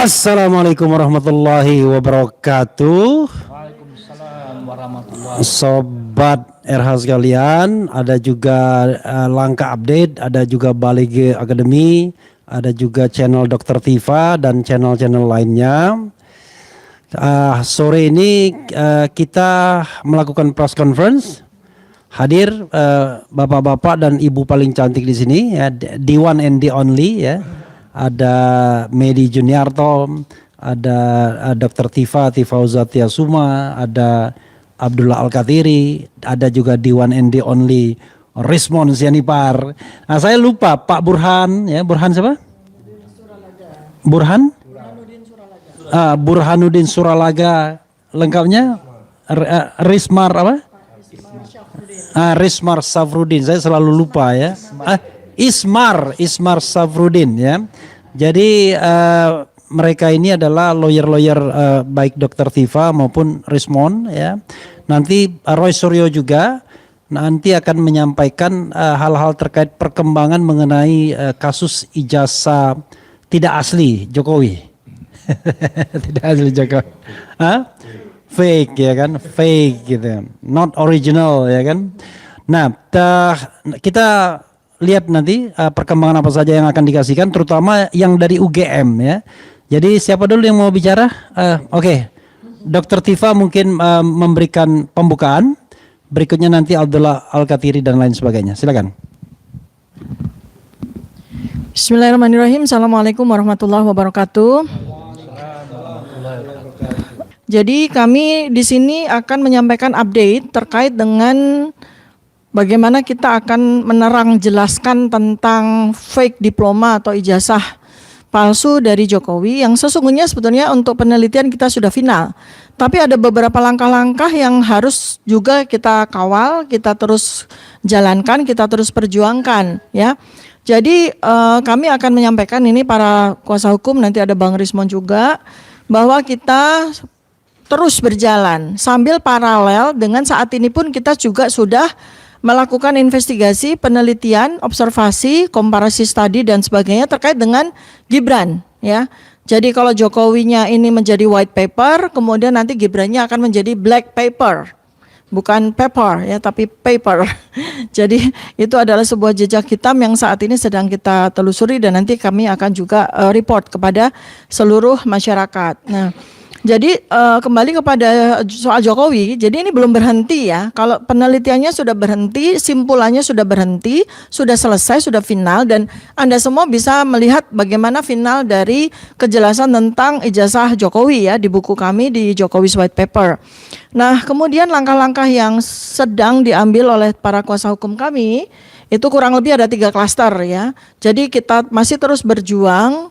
Assalamualaikum warahmatullahi wabarakatuh. Waalaikumsalam warahmatullahi wabarakatuh. Sobat RH sekalian, ada juga Langkah Update, ada juga Balige Academy, ada juga channel Dr. Tifa dan channel-channel lainnya. Sore ini kita melakukan press conference. Hadir bapak-bapak dan ibu paling cantik di sini, ya, the one and the only, ya. Ada Medi Juniarto, ada Dr. Tifa Uzatia Suma, ada Abdullah Al-Katiri, ada juga the one and the only Rismon Sianipar. Nah, saya lupa Pak Burhan, ya, Burhan siapa? Burhan? Burhanuddin Suralaga, lengkapnya Rismar apa? Rismar Safrudin, saya selalu lupa, ya. Ismar Safrudin, ya. Jadi mereka ini adalah lawyer baik Dr. Tifa maupun Rismon, ya. Nanti Roy Suryo juga nanti akan menyampaikan hal-hal terkait perkembangan mengenai kasus ijazah tidak asli Jokowi. Tidak asli Jokowi. Fake, ya kan? Fake gitu. Not original, ya kan? Nah, kita lihat nanti perkembangan apa saja yang akan dikasihkan, terutama yang dari UGM, ya. Jadi siapa dulu yang mau bicara? Oke. Dr. Tifa mungkin memberikan pembukaan. Berikutnya nanti Abdullah Al-Katiri dan lain sebagainya. Silakan. Bismillahirrahmanirrahim. Assalamualaikum warahmatullahi wabarakatuh. Jadi kami di sini akan menyampaikan update terkait dengan bagaimana kita akan menerang jelaskan tentang fake diploma atau ijazah palsu dari Jokowi yang sesungguhnya sebetulnya untuk penelitian kita sudah final. Tapi ada beberapa langkah-langkah yang harus juga kita kawal, kita terus jalankan, kita terus perjuangkan, ya. Jadi kami akan menyampaikan ini para kuasa hukum, nanti ada Bang Rismon juga, bahwa kita terus berjalan sambil paralel dengan saat ini pun kita juga sudah melakukan investigasi, penelitian, observasi, komparasi studi dan sebagainya terkait dengan Gibran, ya. Jadi kalau Jokowinya ini menjadi white paper, kemudian nanti Gibrannya akan menjadi black paper. Bukan paper, ya, tapi paper. Jadi itu adalah sebuah jejak hitam yang saat ini sedang kita telusuri dan nanti kami akan juga report kepada seluruh masyarakat. Nah, jadi kembali kepada soal Jokowi, jadi ini belum berhenti, ya. Kalau penelitiannya sudah berhenti, simpulannya sudah berhenti, sudah selesai, sudah final, dan Anda semua bisa melihat bagaimana final dari kejelasan tentang ijazah Jokowi, ya, di buku kami di Jokowi's White Paper. Nah, kemudian langkah-langkah yang sedang diambil oleh para kuasa hukum kami itu kurang lebih ada 3 klaster, ya. Jadi kita masih terus berjuang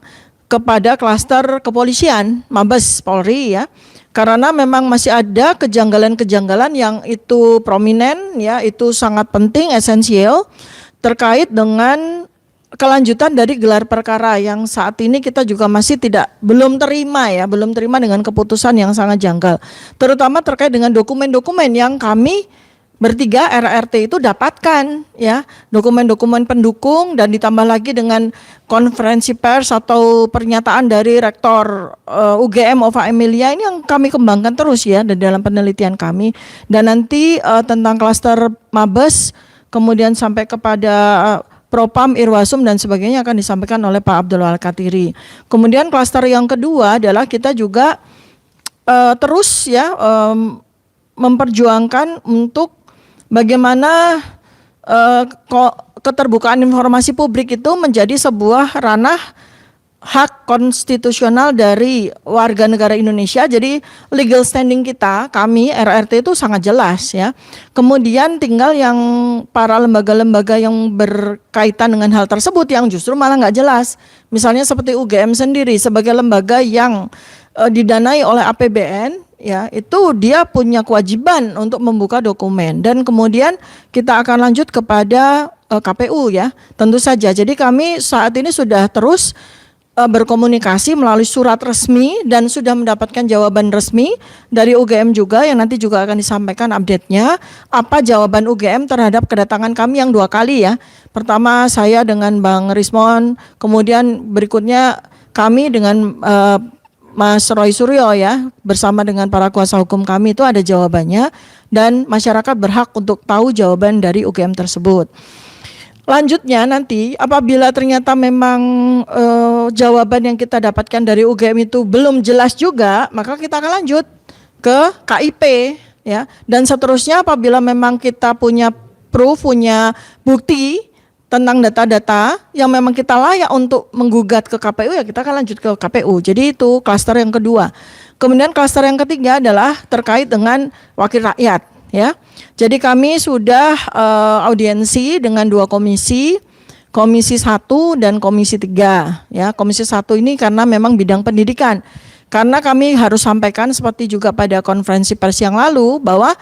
kepada klaster kepolisian, Mabes Polri, ya. Karena memang masih ada kejanggalan-kejanggalan yang itu prominent, ya, itu sangat penting, esensial terkait dengan kelanjutan dari gelar perkara yang saat ini kita juga masih belum terima, ya, belum terima dengan keputusan yang sangat janggal. Terutama terkait dengan dokumen-dokumen yang kami bertiga RRT itu dapatkan, ya, dokumen-dokumen pendukung dan ditambah lagi dengan konferensi pers atau pernyataan dari Rektor UGM Ova Emilia ini yang kami kembangkan terus, ya, dalam penelitian kami. Dan nanti tentang klaster Mabes kemudian sampai kepada Propam, Irwasum dan sebagainya akan disampaikan oleh Pak Abdullah Al-Katiri. Kemudian klaster yang kedua adalah kita juga terus, ya, memperjuangkan untuk bagaimana keterbukaan informasi publik itu menjadi sebuah ranah hak konstitusional dari warga negara Indonesia. Jadi legal standing kami RRT itu sangat jelas, ya. Kemudian tinggal yang para lembaga-lembaga yang berkaitan dengan hal tersebut yang justru malah nggak jelas. Misalnya seperti UGM sendiri sebagai lembaga yang didanai oleh APBN, ya, itu dia punya kewajiban untuk membuka dokumen. Dan kemudian kita akan lanjut kepada KPU, ya, tentu saja. Jadi kami saat ini sudah terus berkomunikasi melalui surat resmi dan sudah mendapatkan jawaban resmi dari UGM juga yang nanti juga akan disampaikan update-nya. Apa jawaban UGM terhadap kedatangan kami yang 2 kali, ya. Pertama saya dengan Bang Rismon, kemudian berikutnya kami dengan Mas Roy Suryo ya, bersama dengan para kuasa hukum kami itu ada jawabannya dan masyarakat berhak untuk tahu jawaban dari UGM tersebut. Lanjutnya nanti apabila ternyata memang jawaban yang kita dapatkan dari UGM itu belum jelas juga, maka kita akan lanjut ke KIP ya. Dan seterusnya apabila memang kita punya proof, punya bukti tentang data-data yang memang kita layak untuk menggugat ke KPU, ya kita akan lanjut ke KPU. Jadi itu klaster yang kedua. Kemudian klaster yang ketiga adalah terkait dengan wakil rakyat ya. Jadi kami sudah audiensi dengan 2 komisi, Komisi 1 dan Komisi 3 ya. Komisi 1 ini karena memang bidang pendidikan. Karena kami harus sampaikan seperti juga pada konferensi pers yang lalu bahwa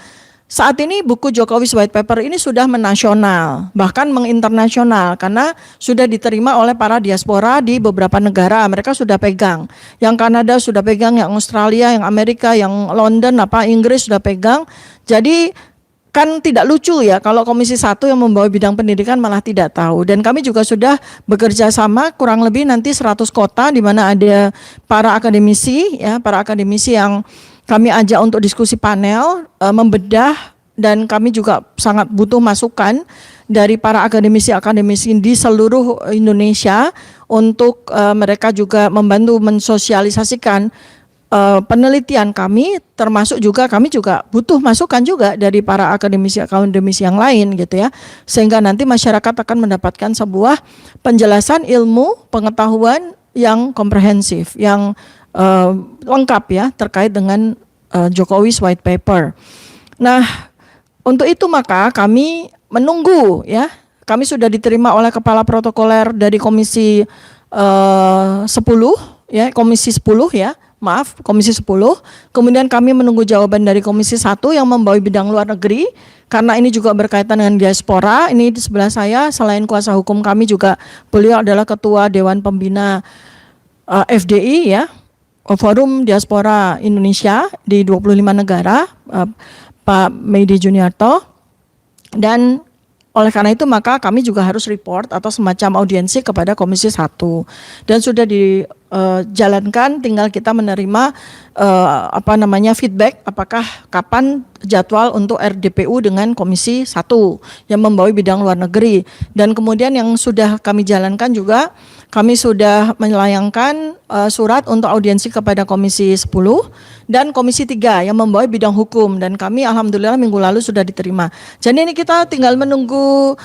saat ini buku Jokowi's White Paper ini sudah menasional, bahkan menginternasional karena sudah diterima oleh para diaspora di beberapa negara. Mereka sudah pegang. Yang Kanada sudah pegang, yang Australia, yang Amerika, yang London, Inggris sudah pegang. Jadi kan tidak lucu ya kalau Komisi 1 yang membawa bidang pendidikan malah tidak tahu. Dan kami juga sudah bekerja sama kurang lebih nanti 100 kota di mana ada para akademisi ya, para akademisi yang kami ajak untuk diskusi panel, membedah, dan kami juga sangat butuh masukan dari para akademisi-akademisi di seluruh Indonesia untuk mereka juga membantu mensosialisasikan penelitian kami, termasuk juga kami juga butuh masukan juga dari para akademisi-akademisi yang lain gitu ya. Sehingga nanti masyarakat akan mendapatkan sebuah penjelasan ilmu, pengetahuan yang komprehensif, yang lengkap ya terkait dengan Jokowi's White Paper. Nah, untuk itu maka kami menunggu ya. Kami sudah diterima oleh kepala protokoler dari Komisi 10 ya, Komisi 10 ya. Maaf, Komisi 10. Kemudian kami menunggu jawaban dari Komisi 1 yang membawa bidang luar negeri karena ini juga berkaitan dengan diaspora. Ini di sebelah saya selain kuasa hukum kami juga beliau adalah ketua Dewan Pembina FDI ya. Forum Diaspora Indonesia di 25 negara, Pak Meidi Juniarto. Dan oleh karena itu maka kami juga harus report atau semacam audiensi kepada Komisi 1. Dan sudah dijalankan, tinggal kita menerima feedback apakah kapan jadwal untuk RDPU dengan Komisi 1 yang membawa bidang luar negeri. Dan kemudian yang sudah kami jalankan juga, kami sudah melayangkan surat untuk audiensi kepada Komisi 10 dan Komisi 3 yang membawa bidang hukum, dan kami alhamdulillah minggu lalu sudah diterima. Jadi ini kita tinggal menunggu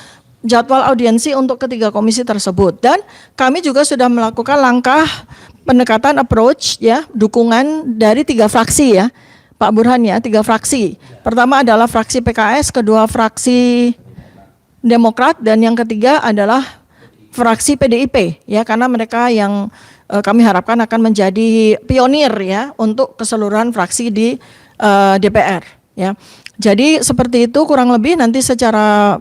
jadwal audiensi untuk ketiga komisi tersebut, dan kami juga sudah melakukan langkah pendekatan approach ya, dukungan dari 3 fraksi ya Pak Burhan ya, 3 fraksi. Pertama adalah fraksi PKS, kedua fraksi Demokrat, dan yang ketiga adalah fraksi PDIP ya, karena mereka yang kami harapkan akan menjadi pionir ya untuk keseluruhan fraksi di DPR ya. Jadi seperti itu kurang lebih, nanti secara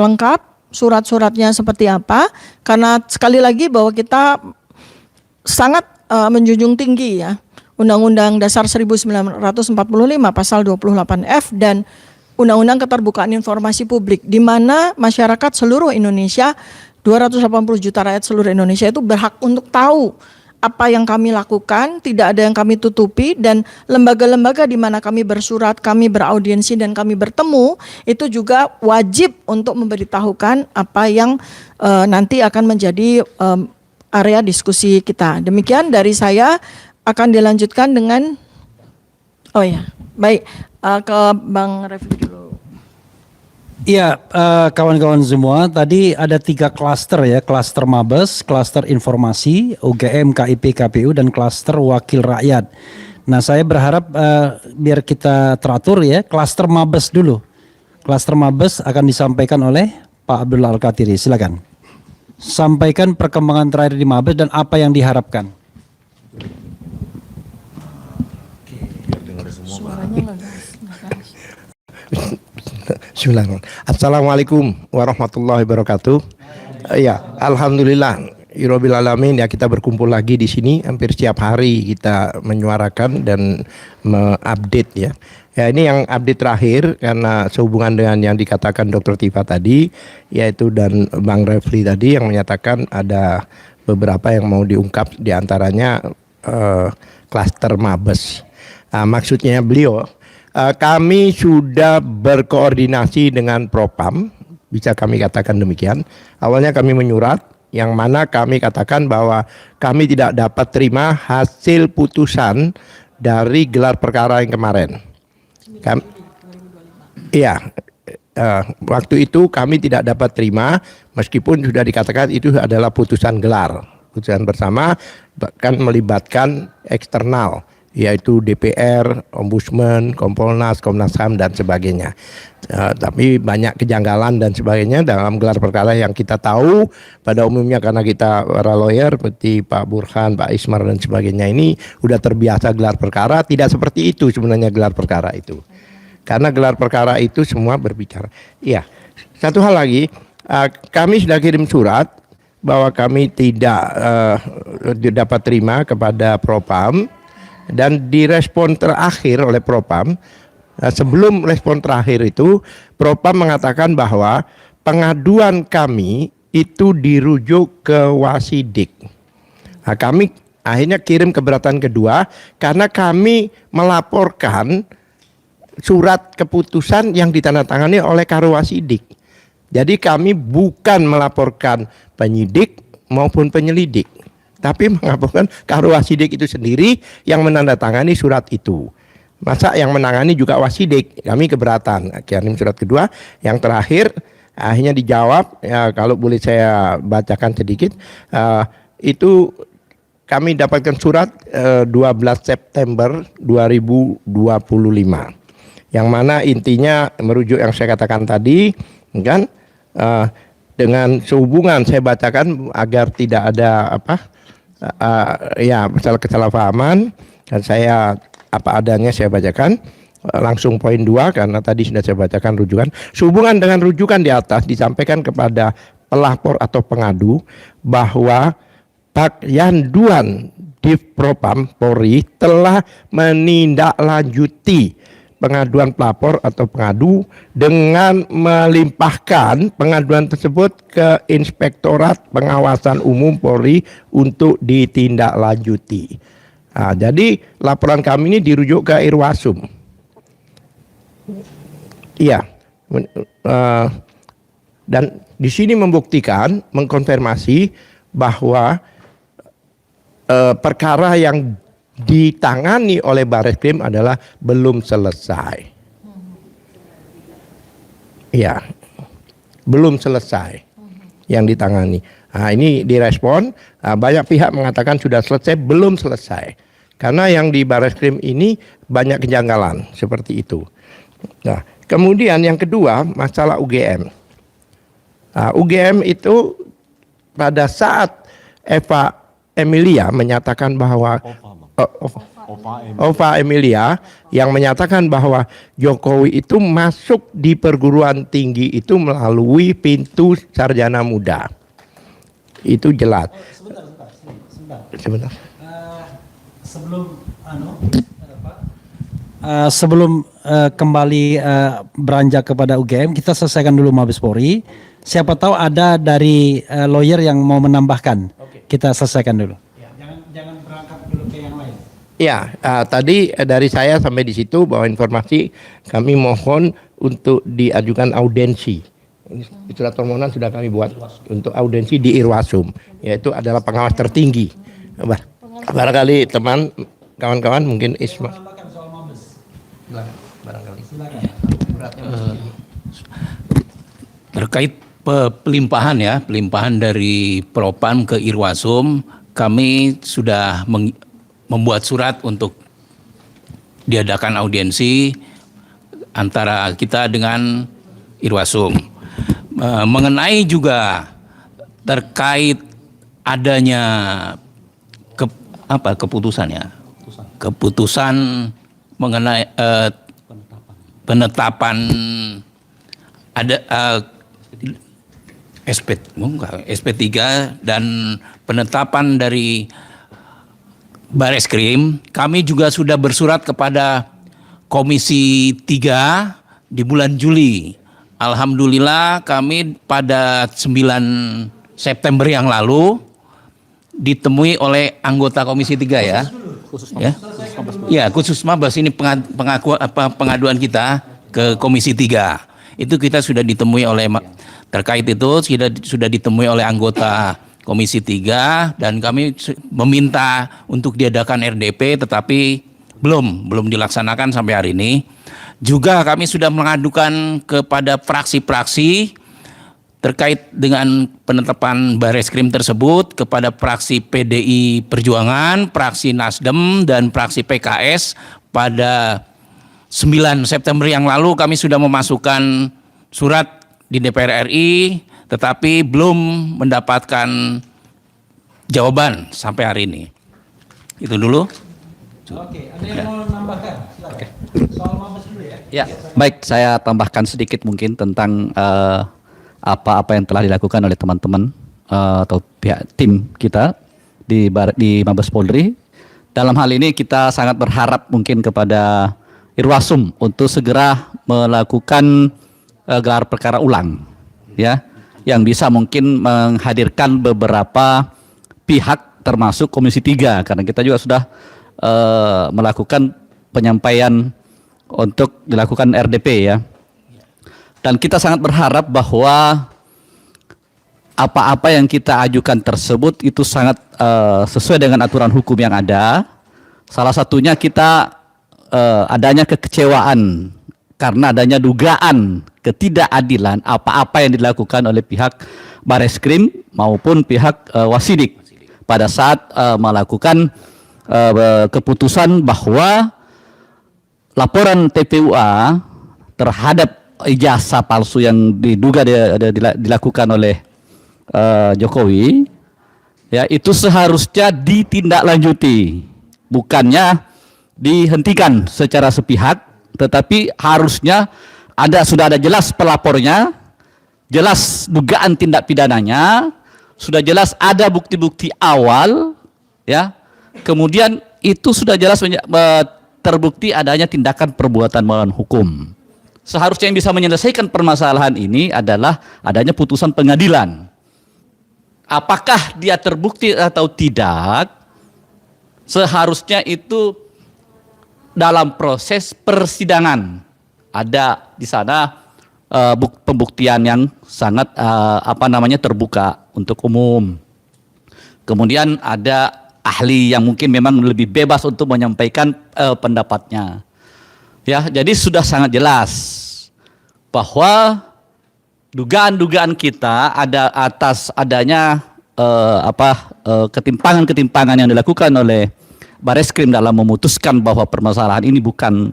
lengkap surat-suratnya seperti apa, karena sekali lagi bahwa kita sangat menjunjung tinggi ya Undang-Undang Dasar 1945 pasal 28F dan Undang-Undang Keterbukaan Informasi Publik, di mana masyarakat seluruh Indonesia, 280 juta rakyat seluruh Indonesia itu berhak untuk tahu apa yang kami lakukan, tidak ada yang kami tutupi, dan lembaga-lembaga di mana kami bersurat, kami beraudiensi, dan kami bertemu, itu juga wajib untuk memberitahukan apa yang nanti akan menjadi area diskusi kita. Demikian dari saya, akan dilanjutkan dengan, baik, ke Bang Refli dulu. Iya, kawan-kawan semua, tadi ada 3 klaster ya, klaster Mabes, klaster informasi, UGM, KIP, KPU, dan klaster wakil rakyat. Nah, saya berharap biar kita teratur ya, klaster Mabes dulu. Klaster Mabes akan disampaikan oleh Pak Abdullah Al-Katiri, silakan. Sampaikan perkembangan terakhir di Mabes dan apa yang diharapkan. Bismillahirrahmanirrahim. Assalamualaikum warahmatullahi wabarakatuh. Ya, alhamdulillah Rabbil alamin ya, kita berkumpul lagi di sini hampir setiap hari kita menyuarakan dan mengupdate ya. Ya, ini yang update terakhir karena sehubungan dengan yang dikatakan Dr. Tifa tadi, yaitu dan Bang Refli tadi yang menyatakan ada beberapa yang mau diungkap, diantaranya klaster Mabes. Maksudnya beliau, kami sudah berkoordinasi dengan Propam, bisa kami katakan demikian. Awalnya kami menyurat, yang mana kami katakan bahwa kami tidak dapat terima hasil putusan dari gelar perkara yang kemarin. Iya, waktu itu kami tidak dapat terima, meskipun sudah dikatakan itu adalah putusan gelar, putusan bersama, bahkan melibatkan eksternal, yaitu DPR, Ombudsman, Kompolnas, Komnas HAM dan sebagainya. Tapi banyak kejanggalan dan sebagainya dalam gelar perkara yang kita tahu pada umumnya, karena kita para lawyer seperti Pak Burhan, Pak Ismar dan sebagainya ini udah terbiasa gelar perkara. Tidak seperti itu sebenarnya gelar perkara itu. Karena gelar perkara itu semua berbicara. Iya, satu hal lagi, kami sudah kirim surat bahwa kami tidak dapat terima kepada Propam, dan direspon terakhir oleh Propam. Sebelum respon terakhir itu, Propam mengatakan bahwa pengaduan kami itu dirujuk ke Wasidik. Kami akhirnya kirim keberatan kedua karena kami melaporkan surat keputusan yang ditandatangani oleh Karwasidik. Jadi kami bukan melaporkan penyidik maupun penyelidik, tapi melaporkan Karwasidik itu sendiri yang menandatangani surat itu. Masa yang menangani juga Wasidik, kami keberatan. Kirim surat kedua, yang terakhir akhirnya dijawab. Ya, kalau boleh saya bacakan sedikit, itu kami dapatkan surat 12 September 2025. Yang mana intinya merujuk yang saya katakan tadi, kan, dengan sehubungan saya bacakan agar tidak ada masalah kesalahpahaman, dan saya apa adanya saya bacakan langsung poin 2 karena tadi sudah saya bacakan rujukan. Sehubungan dengan rujukan di atas disampaikan kepada pelapor atau pengadu bahwa Pak Yanduan Div Propam Polri telah menindaklanjuti pengaduan pelapor atau pengadu dengan melimpahkan pengaduan tersebut ke Inspektorat Pengawasan Umum Polri untuk ditindaklanjuti. Jadi laporan kami ini dirujuk ke Irwasum. Iya, dan di sini membuktikan, mengkonfirmasi bahwa perkara yang ditangani oleh Barreskrim adalah belum selesai. Ya, belum selesai yang ditangani. Ini direspon, banyak pihak mengatakan sudah selesai, belum selesai. Karena yang di Barreskrim ini banyak kejanggalan seperti itu. Nah, kemudian yang kedua masalah UGM. UGM itu pada saat Eva Emilia menyatakan bahwa Ova Emilia yang menyatakan bahwa Jokowi itu masuk di perguruan tinggi itu melalui pintu sarjana muda. Itu jelas. Sebentar. Sebelum kembali beranjak kepada UGM, kita selesaikan dulu Mabes Polri. Siapa tahu ada dari lawyer yang mau menambahkan. Kita selesaikan dulu. Jangan berangkat dulu ke yang lain. Ya, tadi dari saya sampai di situ bahwa informasi kami mohon untuk diajukan audensi. Surat permohonan sudah kami buat untuk audensi di Irwasum, yaitu adalah pengawas tertinggi. Barangkali teman, kawan-kawan mungkin Isma. Barangkali. Terkait pelimpahan dari Propam ke Irwasum, kami sudah membuat surat untuk diadakan audiensi antara kita dengan Irwasum. Mengenai juga terkait adanya keputusan mengenai penetapan ada SP3 dan penetapan dari Barreskrim, kami juga sudah bersurat kepada Komisi 3 di bulan Juli. Alhamdulillah kami pada 9 September yang lalu ditemui oleh anggota Komisi 3 ya. Ya, ya khusus Mabes ini pengaduan kita ke Komisi 3. Itu kita sudah ditemui oleh terkait itu sudah ditemui oleh anggota Komisi 3 dan kami meminta untuk diadakan RDP tetapi belum dilaksanakan sampai hari ini. Juga kami sudah mengadukan kepada fraksi-fraksi terkait dengan penetapan Bareskrim tersebut kepada fraksi PDI Perjuangan, fraksi Nasdem, dan fraksi PKS pada 9 September yang lalu kami sudah memasukkan surat di DPR RI tetapi belum mendapatkan jawaban sampai hari ini. Itu dulu. Oke, ada yang mau nambahkan? Silakan. Soal Mabes dulu ya. Ya, baik, saya tambahkan sedikit mungkin tentang apa yang telah dilakukan oleh teman-teman atau pihak tim kita di Mabes Polri. Dalam hal ini kita sangat berharap mungkin kepada Irwasum untuk segera melakukan gelar perkara ulang, ya, yang bisa mungkin menghadirkan beberapa pihak termasuk Komisi 3 karena kita juga sudah melakukan penyampaian untuk dilakukan RDP ya. Dan kita sangat berharap bahwa apa-apa yang kita ajukan tersebut itu sangat sesuai dengan aturan hukum yang ada. Salah satunya kita adanya kekecewaan karena adanya dugaan ketidakadilan apa-apa yang dilakukan oleh pihak Bareskrim maupun pihak Wasidik pada saat melakukan keputusan bahwa laporan TPUA terhadap ijazah palsu yang diduga dilakukan oleh Jokowi, ya itu seharusnya ditindaklanjuti, bukannya dihentikan secara sepihak, tetapi harusnya sudah ada jelas pelapornya, jelas dugaan tindak pidananya, sudah jelas ada bukti-bukti awal, ya, kemudian itu sudah jelas terbukti adanya tindakan perbuatan melawan hukum. Seharusnya yang bisa menyelesaikan permasalahan ini adalah adanya putusan pengadilan. Apakah dia terbukti atau tidak, seharusnya itu dalam proses persidangan. Ada di sana pembuktian yang sangat terbuka untuk umum. Kemudian ada ahli yang mungkin memang lebih bebas untuk menyampaikan pendapatnya. Ya, jadi sudah sangat jelas bahwa dugaan-dugaan kita ada atas adanya ketimpangan-ketimpangan yang dilakukan oleh Bareskrim dalam memutuskan bahwa permasalahan ini bukan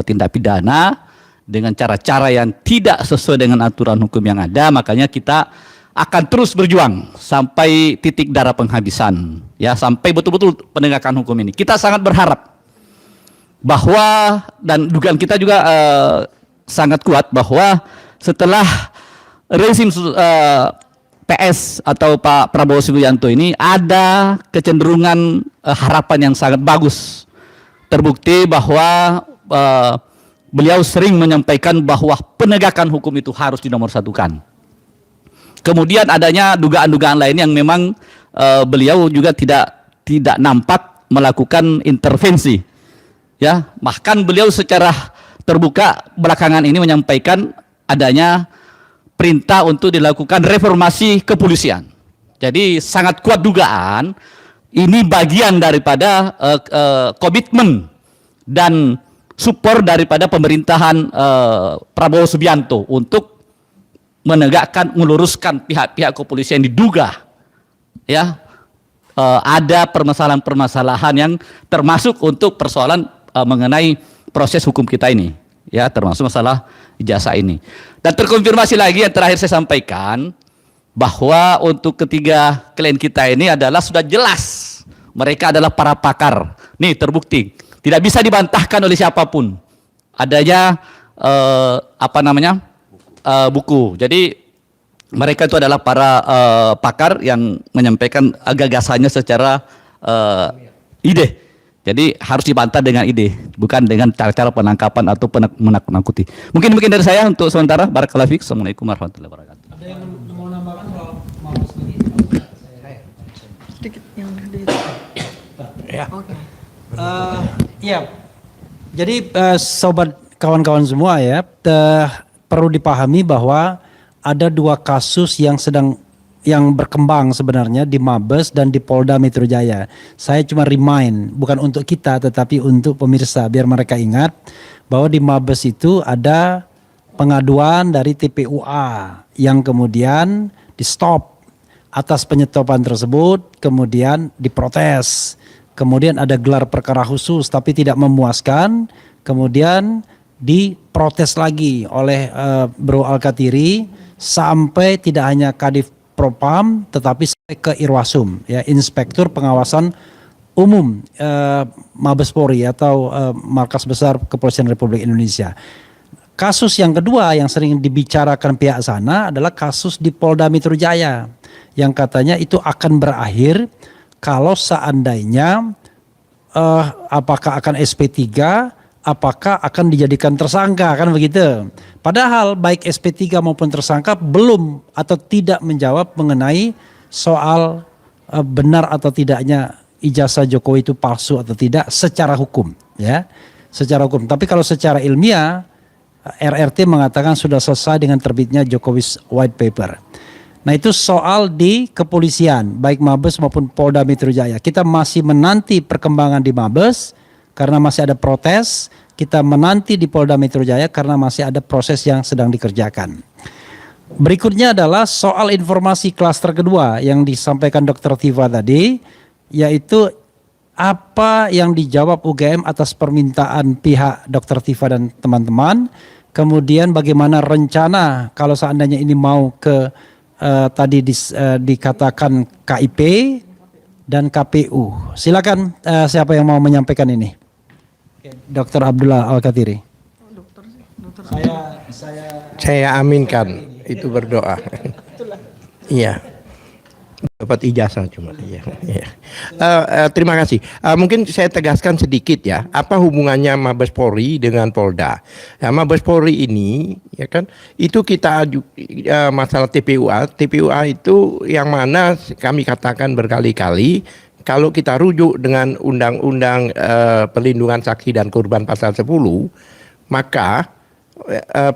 tindak pidana dengan cara-cara yang tidak sesuai dengan aturan hukum yang ada, makanya kita akan terus berjuang sampai titik darah penghabisan, ya, sampai betul-betul penegakan hukum ini. Kita sangat berharap bahwa, dan dugaan kita juga sangat kuat bahwa setelah rezim PS atau Pak Prabowo Subianto ini ada kecenderungan harapan yang sangat bagus. Terbukti bahwa beliau sering menyampaikan bahwa penegakan hukum itu harus dinomorsatukan. Kemudian adanya dugaan-dugaan lain yang memang beliau juga tidak nampak melakukan intervensi. Ya, bahkan beliau secara terbuka belakangan ini menyampaikan adanya perintah untuk dilakukan reformasi kepolisian. Jadi sangat kuat dugaan ini bagian daripada komitmen dan support daripada pemerintahan Prabowo Subianto untuk menegakkan, meluruskan pihak-pihak kepolisian yang diduga, ya, ada permasalahan-permasalahan yang termasuk untuk persoalan mengenai proses hukum kita ini, ya, termasuk masalah ijazah ini. Dan terkonfirmasi lagi yang terakhir saya sampaikan bahwa untuk ketiga klien kita ini adalah sudah jelas mereka adalah para pakar. Nih terbukti, tidak bisa dibantahkan oleh siapapun. Adanya buku. Jadi mereka itu adalah para pakar yang menyampaikan gagasannya secara ide. Jadi harus dibantah dengan ide, bukan dengan cara-cara penangkapan atau menakut-nakuti. Mungkin dari saya untuk sementara. Barakallahu fiik. Assalamualaikum warahmatullahi wabarakatuh. Ada yang mau nambahkan soal Mabes tadi? Sedikit yang di Ya. Oke. Iya. Jadi sobat kawan-kawan semua ya, perlu dipahami bahwa ada dua kasus yang berkembang sebenarnya di Mabes dan di Polda Metro Jaya. Saya cuma remind, bukan untuk kita tetapi untuk pemirsa biar mereka ingat bahwa di Mabes itu ada pengaduan dari TPUA yang kemudian di stop atas penyetopan tersebut, kemudian diprotes. Kemudian ada gelar perkara khusus tapi tidak memuaskan, kemudian diprotes lagi oleh Bro Alkatiri sampai tidak hanya Kadif Propam tetapi sampai ke Irwasum, ya, Inspektur Pengawasan Umum Mabes Polri atau Markas Besar Kepolisian Republik Indonesia. Kasus yang kedua yang sering dibicarakan pihak sana adalah kasus di Polda Metro Jaya yang katanya itu akan berakhir kalau seandainya apakah akan SP3, apakah akan dijadikan tersangka, kan begitu. Padahal baik SP3 maupun tersangka belum atau tidak menjawab mengenai soal benar atau tidaknya ijazah Jokowi itu palsu atau tidak secara hukum, ya. Secara hukum. Tapi kalau secara ilmiah RRT mengatakan sudah selesai dengan terbitnya Jokowi's White Paper. Nah itu soal di kepolisian, baik Mabes maupun Polda Metro Jaya. Kita masih menanti perkembangan di Mabes karena masih ada protes. Kita menanti di Polda Metro Jaya karena masih ada proses yang sedang dikerjakan. Berikutnya adalah soal informasi klaster kedua yang disampaikan Dr. Tiva tadi, yaitu apa yang dijawab UGM atas permintaan pihak Dr. Tiva dan teman-teman. Kemudian bagaimana rencana kalau seandainya ini mau ke tadi dikatakan KIP dan KPU. Silakan siapa yang mau menyampaikan ini? Dr. Abdullah Al-Katiri. Saya aminkan, itu berdoa. Iya. Dapat ijazah cuma. Iya. Terima kasih. Mungkin saya tegaskan sedikit ya, apa hubungannya Mabes Polri dengan Polda? Ya, Mabes Polri ini, ya kan, itu kita masalah TPUA itu yang mana kami katakan berkali-kali, kalau kita rujuk dengan Undang-Undang Perlindungan Saksi dan Korban pasal 10, maka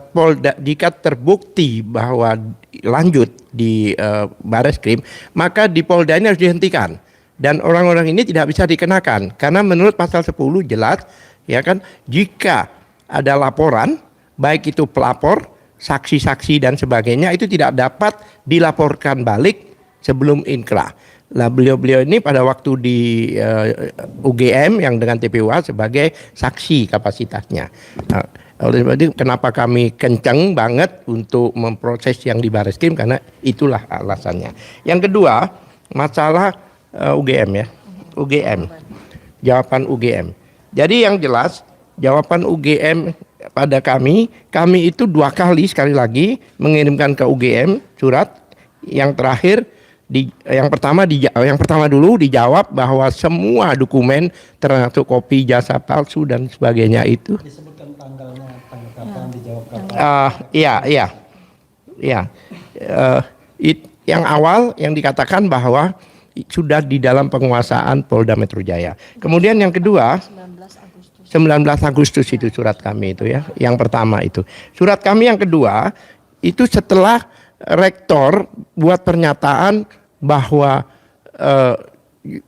Polda jika terbukti bahwa lanjut di Bareskrim, maka di Polda ini harus dihentikan dan orang-orang ini tidak bisa dikenakan karena menurut pasal 10 jelas, ya kan, jika ada laporan baik itu pelapor, saksi-saksi dan sebagainya itu tidak dapat dilaporkan balik sebelum inkrah. Nah, beliau-beliau ini pada waktu di UGM yang dengan TPUA sebagai saksi kapasitasnya. Nah, oleh sebab itu kenapa kami kencang banget untuk memproses yang di Bareskrim karena itulah alasannya. Yang kedua, masalah UGM ya. UGM. Jawaban UGM. Jadi yang jelas jawaban UGM pada kami itu 2 kali sekali lagi mengirimkan ke UGM surat. Yang terakhir yang pertama dulu dijawab bahwa semua dokumen termasuk kopi jasa palsu dan sebagainya itu disebutkan tanggalnya, kapan dijawab kapan. Iya. Yang awal yang dikatakan bahwa sudah di dalam penguasaan Polda Metro Jaya. Kemudian yang kedua 19 Agustus itu surat kami itu ya. Yang pertama itu. Surat kami yang kedua itu setelah rektor buat pernyataan bahwa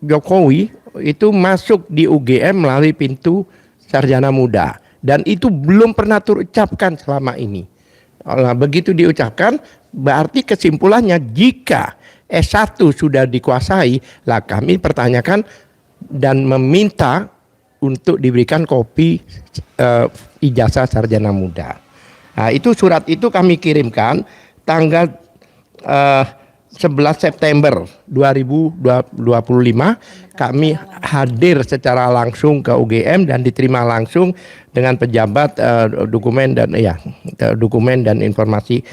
Jokowi itu masuk di UGM melalui pintu sarjana muda dan itu belum pernah terucapkan selama ini. Nah, begitu diucapkan berarti kesimpulannya jika S1 sudah dikuasai, lah kami pertanyakan dan meminta untuk diberikan kopi ijazah sarjana muda. Nah, itu surat itu kami kirimkan tanggal 11 September 2025 kami hadir secara langsung ke UGM dan diterima langsung dengan pejabat dokumen dan informasi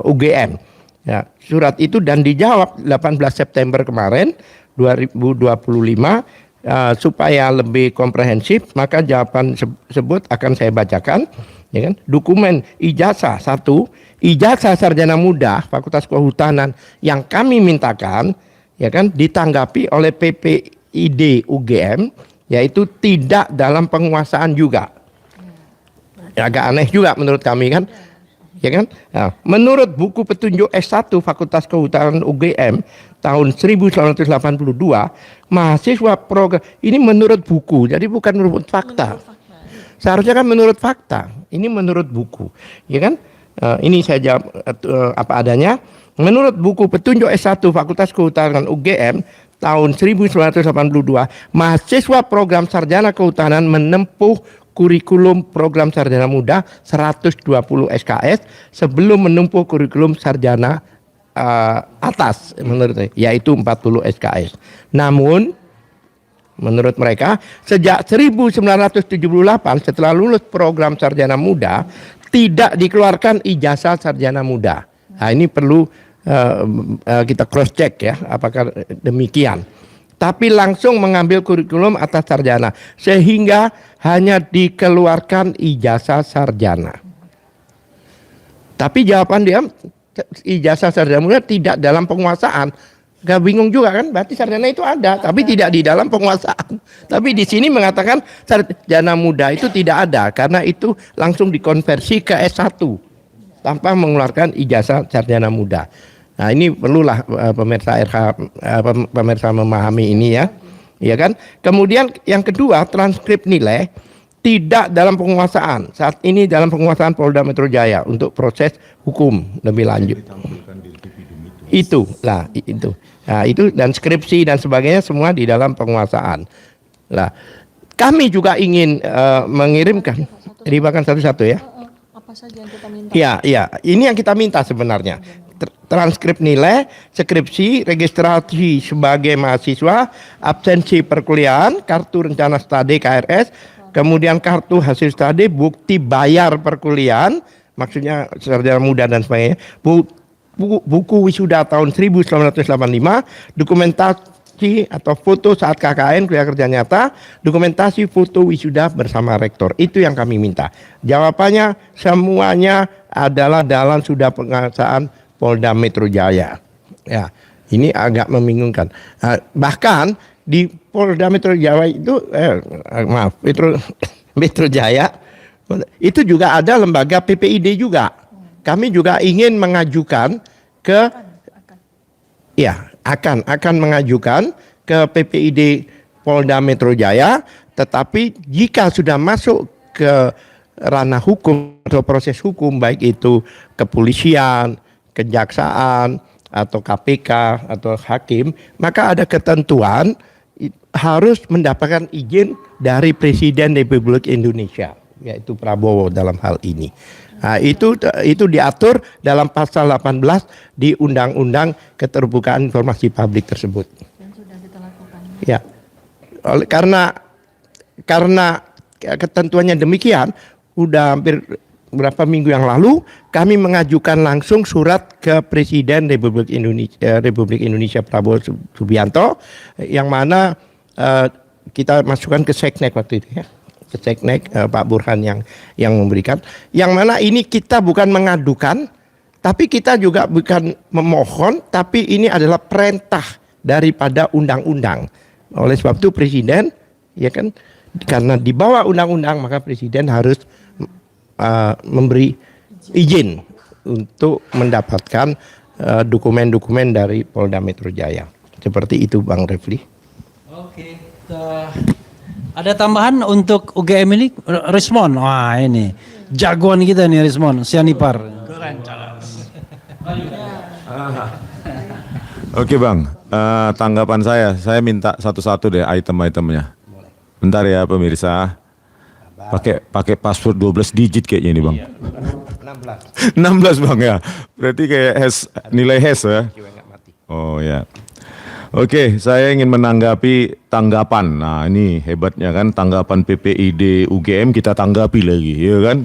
UGM. Ya, surat itu dan dijawab 18 September kemarin 2025 supaya lebih komprehensif maka jawaban tersebut akan saya bacakan. Ya kan? Dokumen ijazah 1, ijazah sarjana muda Fakultas Kehutanan yang kami mintakan, ya kan, ditanggapi oleh PPID UGM yaitu tidak dalam penguasaan juga. Ya, agak aneh juga menurut kami kan. Ya kan? Nah, menurut buku petunjuk S1 Fakultas Kehutanan UGM tahun 1982, mahasiswa program ini menurut buku, jadi bukan menurut fakta. Seharusnya kan menurut fakta. Ini menurut buku, ya kan? Ini saya jawab apa adanya. Menurut buku petunjuk S1 Fakultas Kehutanan UGM tahun 1982, mahasiswa program sarjana kehutanan menempuh kurikulum program sarjana muda 120 SKS sebelum menempuh kurikulum sarjana atas menurut saya, yaitu 40 SKS. Namun menurut mereka sejak 1978 setelah lulus program sarjana muda tidak dikeluarkan ijazah sarjana muda. Nah, ini perlu kita cross check ya apakah demikian. Tapi langsung mengambil kurikulum atas sarjana sehingga hanya dikeluarkan ijazah sarjana. Tapi jawaban dia ijazah sarjana muda tidak dalam penguasaan. Gak bingung juga kan? Berarti sarjana itu ada, tapi tidak di dalam penguasaan. Tapi di sini mengatakan sarjana muda itu tidak ada karena itu langsung dikonversi ke S1 tanpa mengeluarkan ijazah sarjana muda. Nah, ini perlulah pemirsa RH, pemirsa memahami ini ya. Ya kan? Kemudian yang kedua, transkrip nilai tidak dalam penguasaan. Saat ini dalam penguasaan Polda Metro Jaya untuk proses hukum lebih lanjut. Itu. Nah, itu dan skripsi dan sebagainya semua di dalam penguasaan. Nah, kami juga ingin mengirimkan, bahkan satu-satu ya. Apa saja yang kita minta? Ya, ini yang kita minta sebenarnya. Transkrip nilai, skripsi, registrasi sebagai mahasiswa, absensi perkuliahan, kartu rencana studi KRS, kemudian kartu hasil studi, bukti bayar perkuliahan, maksudnya sarjana muda dan sebagainya, buku wisuda tahun 1985, dokumentasi atau foto saat KKN kuliah kerja nyata, dokumentasi foto wisuda bersama rektor. Itu yang kami minta. Jawabannya semuanya adalah dalam sudah penguasaan Polda Metro Jaya. Ya, ini agak membingungkan. Bahkan di Polda Metro Jaya itu, Metro Jaya itu juga ada lembaga PPID juga. Kami juga ingin mengajukan ke, akan mengajukan ke PPID Polda Metro Jaya. Tetapi jika sudah masuk ke ranah hukum atau proses hukum, baik itu kepolisian, kejaksaan atau KPK atau hakim, maka ada ketentuan harus mendapatkan izin dari Presiden Republik Indonesia, yaitu Prabowo dalam hal ini. Nah, itu diatur dalam pasal 18 di Undang-Undang Keterbukaan Informasi Publik tersebut. Yang sudah kita lakukan. Ya, karena ketentuannya demikian, udah hampir beberapa minggu yang lalu kami mengajukan langsung surat ke Presiden Republik Indonesia Prabowo Subianto, yang mana kita masukkan ke Seknek waktu itu ya, ke Seknek Pak Burhan yang memberikan, yang mana ini kita bukan mengadukan, tapi kita juga bukan memohon, tapi ini adalah perintah daripada undang-undang. Oleh sebab itu Presiden, ya kan, karena di bawah undang-undang maka Presiden harus memberi izin untuk mendapatkan dokumen-dokumen dari Polda Metro Jaya. Seperti itu Bang Refli. Oke. Ada tambahan untuk UGM ini, Rismon. Wah, ini jagoan kita nih Rismon, Sianipar. Oke Bang, tanggapan saya minta satu-satu deh item-itemnya. Bentar ya pemirsa. Pakai password 12 digit kayaknya ini Bang. 16 Bang ya. Berarti kayak nilai hash ya. Oh ya. Oke, saya ingin menanggapi tanggapan. Nah, ini hebatnya kan, tanggapan PPID UGM kita tanggapi lagi, ya kan?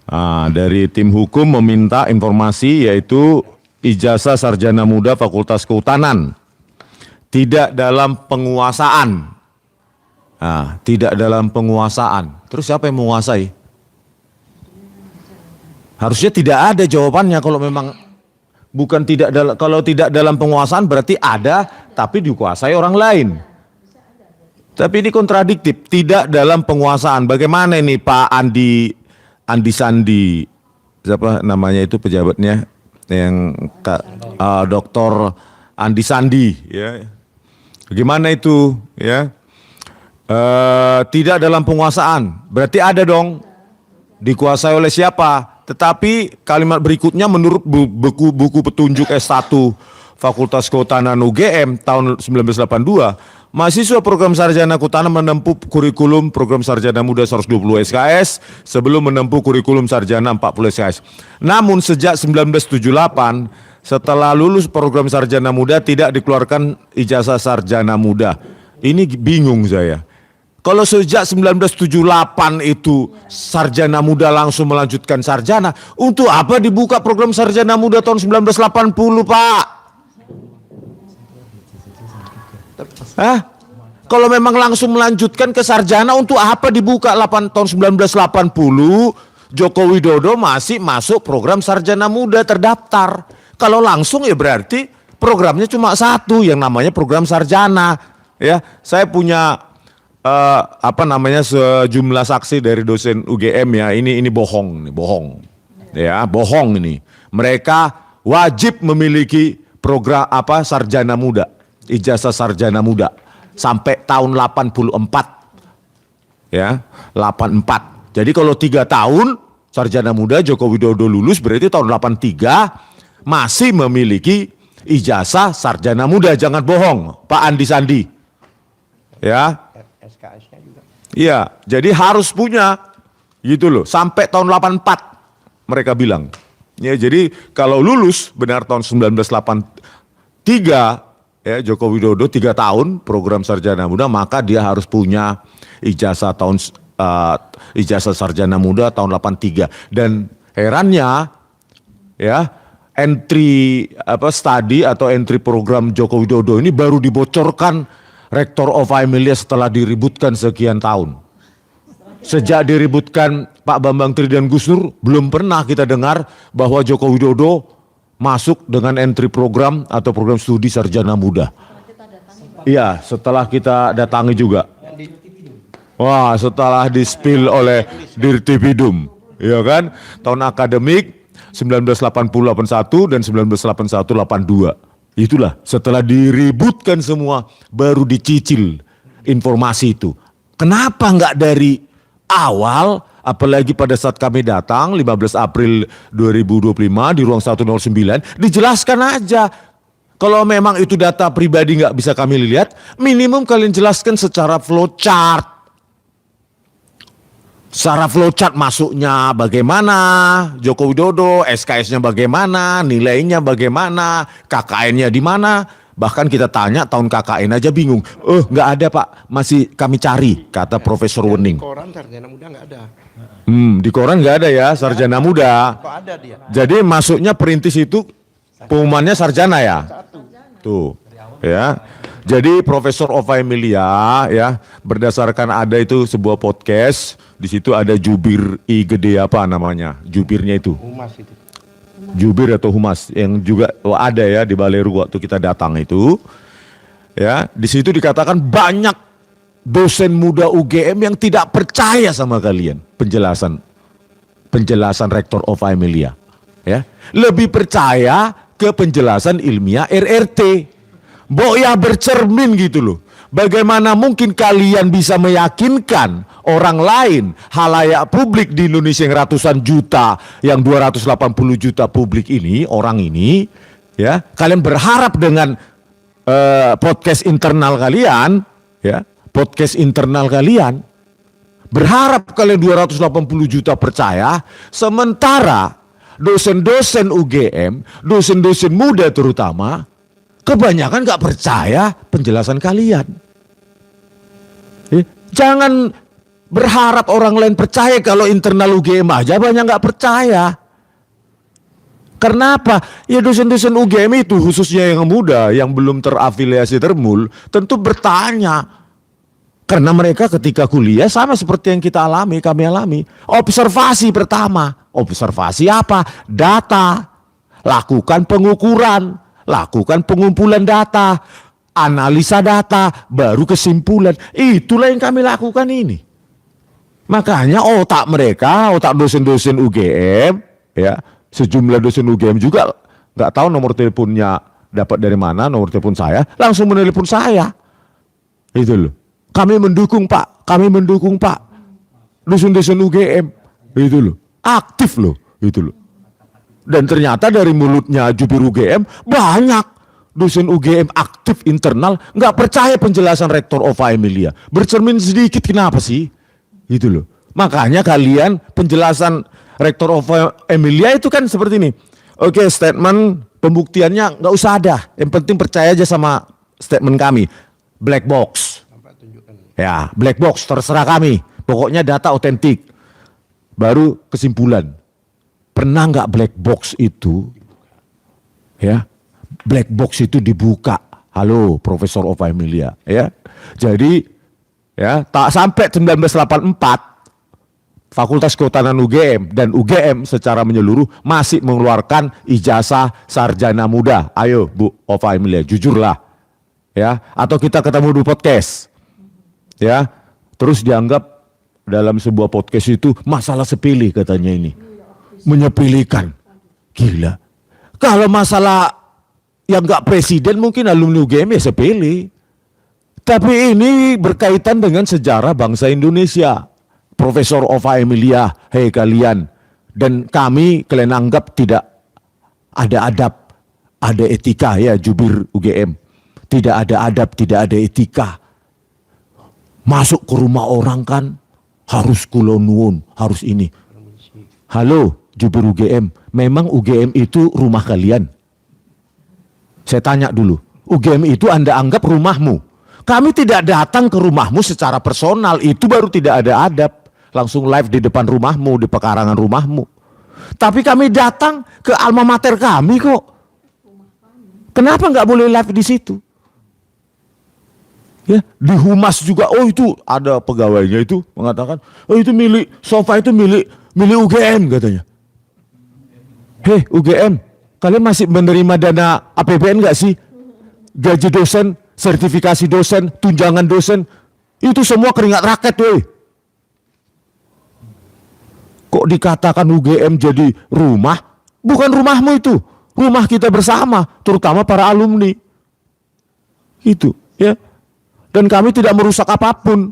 Nah, dari tim hukum meminta informasi yaitu ijazah sarjana muda Fakultas Kehutanan tidak dalam penguasaan. Nah, tidak dalam penguasaan. Terus siapa yang menguasai? Harusnya tidak ada jawabannya kalau memang bukan tidak kalau tidak dalam penguasaan berarti ada tapi dikuasai orang lain. Tapi ini kontradiktif, tidak dalam penguasaan. Bagaimana ini Pak Andi Sandi, siapa namanya itu pejabatnya, yang Dr. Andi Sandi, ya. Bagaimana itu, ya? Tidak dalam penguasaan, berarti ada dong. Dikuasai oleh siapa? Tetapi kalimat berikutnya menurut buku petunjuk S1 Fakultas Kehutanan UGM tahun 1982, mahasiswa program sarjana kehutanan menempuh kurikulum program sarjana muda 120 SKS sebelum menempuh kurikulum sarjana 40 SKS. Namun sejak 1978 setelah lulus program sarjana muda tidak dikeluarkan ijazah sarjana muda. Ini bingung saya. Kalau sejak 1978 itu sarjana muda langsung melanjutkan sarjana, untuk apa dibuka program sarjana muda tahun 1980, Pak? Hah? Kalau memang langsung melanjutkan ke sarjana, untuk apa dibuka tahun 1980? Joko Widodo masih masuk program sarjana muda terdaftar. Kalau langsung ya berarti programnya cuma satu yang namanya program sarjana. Ya, saya punya sejumlah saksi dari dosen UGM ya, ini bohong, ya bohong ini. Mereka wajib memiliki program sarjana muda, ijazah sarjana muda sampai tahun 84, ya 84. Jadi kalau 3 tahun sarjana muda Joko Widodo lulus berarti tahun 83 masih memiliki ijazah sarjana muda, jangan bohong, Pak Andi Sandi, ya. SKS-nya juga. Iya, jadi harus punya gitu loh. Sampai tahun 84 mereka bilang. Ya, jadi kalau lulus benar tahun 1983 ya Joko Widodo 3 tahun program sarjana muda, maka dia harus punya ijazah ijazah sarjana muda tahun 83. Dan herannya ya entry studi atau entry program Joko Widodo ini baru dibocorkan Rektor of Emilia setelah diributkan sekian tahun. Sejak diributkan Pak Bambang Tri dan Gus Dur, belum pernah kita dengar bahwa Joko Widodo masuk dengan entry program atau program studi sarjana muda. Iya, setelah kita datangi juga. Wah, setelah di-spill oleh Dirtipidum, ya kan? Tahun akademik 1980-81 dan 1981-82. Itulah setelah diributkan semua baru dicicil informasi itu. Kenapa enggak dari awal, apalagi pada saat kami datang 15 April 2025 di ruang 109, dijelaskan aja. Kalau memang itu data pribadi enggak bisa kami lihat, minimum kalian jelaskan secara flowchart. Secara flowchart masuknya bagaimana, Joko Widodo, SKS-nya bagaimana, nilainya bagaimana, KKN-nya di mana. Bahkan kita tanya tahun KKN aja bingung. Nggak ada Pak, masih kami cari, kata Profesor Wening. Di koran sarjana muda nggak ada. Di koran nggak ada ya sarjana muda. Kok ada dia? Jadi masuknya perintis itu pengumumannya sarjana ya. Tuh, ya. Jadi Profesor Ova Emilia ya, berdasarkan ada itu sebuah podcast, di situ ada jubir gede apa namanya, jubirnya itu. Humas itu. Jubir atau humas yang juga ada ya di Baleru waktu kita datang itu. Ya, di situ dikatakan banyak dosen muda UGM yang tidak percaya sama kalian penjelasan Rektor Ova Emilia. Ya, lebih percaya ke penjelasan ilmiah RRT. Ya bercermin gitu loh. Bagaimana mungkin kalian bisa meyakinkan orang lain, halayak publik di Indonesia yang ratusan juta, yang 280 juta publik ini, orang ini, ya, kalian berharap dengan podcast internal kalian, ya, podcast internal kalian, berharap kalian 280 juta percaya, sementara dosen-dosen UGM, dosen-dosen muda terutama, kebanyakan gak percaya penjelasan kalian. Jangan berharap orang lain percaya kalau internal UGM aja banyak gak percaya. Karena apa? Ya dosen-dosen UGM itu khususnya yang muda, yang belum terafiliasi Termul, tentu bertanya. Karena mereka ketika kuliah sama seperti yang kita alami, kami alami. Observasi pertama. Observasi apa? Data. Lakukan pengukuran. Lakukan pengumpulan data. analisa data, baru kesimpulan. Itulah yang kami lakukan ini. Makanya otak mereka, otak dosen-dosen UGM, ya, sejumlah dosen UGM juga nggak tahu nomor teleponnya dapat dari mana, nomor telepon saya, langsung menelepon saya. Itu loh. Kami mendukung Pak, kami mendukung Pak. Dosen-dosen UGM, itu loh. Aktif loh, itu loh. Dan ternyata dari mulutnya jubir UGM banyak dosen UGM aktif internal nggak percaya penjelasan Rektor Ova Emilia. Bercermin sedikit kenapa sih? Gitu loh. Makanya kalian penjelasan Rektor Ova Emilia itu kan seperti ini. Oke, statement pembuktiannya nggak usah ada. Yang penting percaya aja sama statement kami. Black box. Ya, black box terserah kami. Pokoknya data otentik. Baru kesimpulan. Pernah nggak black box itu? Ya, black box itu dibuka. Halo, Profesor Ova Emilia. Ya, jadi ya, tak sampai 1984 Fakultas Kehutanan UGM dan UGM secara menyeluruh masih mengeluarkan ijazah sarjana muda. Ayo Bu Ova Emilia, jujurlah. Ya, atau kita ketemu di podcast. Ya, terus dianggap dalam sebuah podcast itu masalah sepele katanya ini. Menyepelekan. Gila. Kalau masalah yang enggak presiden mungkin alumni UGM ya sepele. Tapi ini berkaitan dengan sejarah bangsa Indonesia. Profesor Ova Emilia, hei kalian. Dan kami kalian anggap tidak ada adab, ada etika ya jubir UGM. Tidak ada adab, tidak ada etika. Masuk ke rumah orang kan harus kula nuwun, harus ini. Halo jubir UGM, memang UGM itu rumah kalian? Saya tanya dulu, UGM itu Anda anggap rumahmu? Kami tidak datang ke rumahmu secara personal, itu baru tidak ada adab. Langsung live di depan rumahmu, di pekarangan rumahmu. Tapi kami datang ke alma mater kami kok. Kenapa nggak boleh live di situ? Ya, di humas juga, oh itu ada pegawainya itu mengatakan, oh itu milik, sofa itu milik UGM katanya. Hei UGM, kalian masih menerima dana APBN nggak sih? Gaji dosen, sertifikasi dosen, tunjangan dosen, itu semua keringat rakyat weh. Kok dikatakan UGM jadi rumah? Bukan rumahmu itu, rumah kita bersama, terutama para alumni. Itu, ya. Dan kami tidak merusak apapun.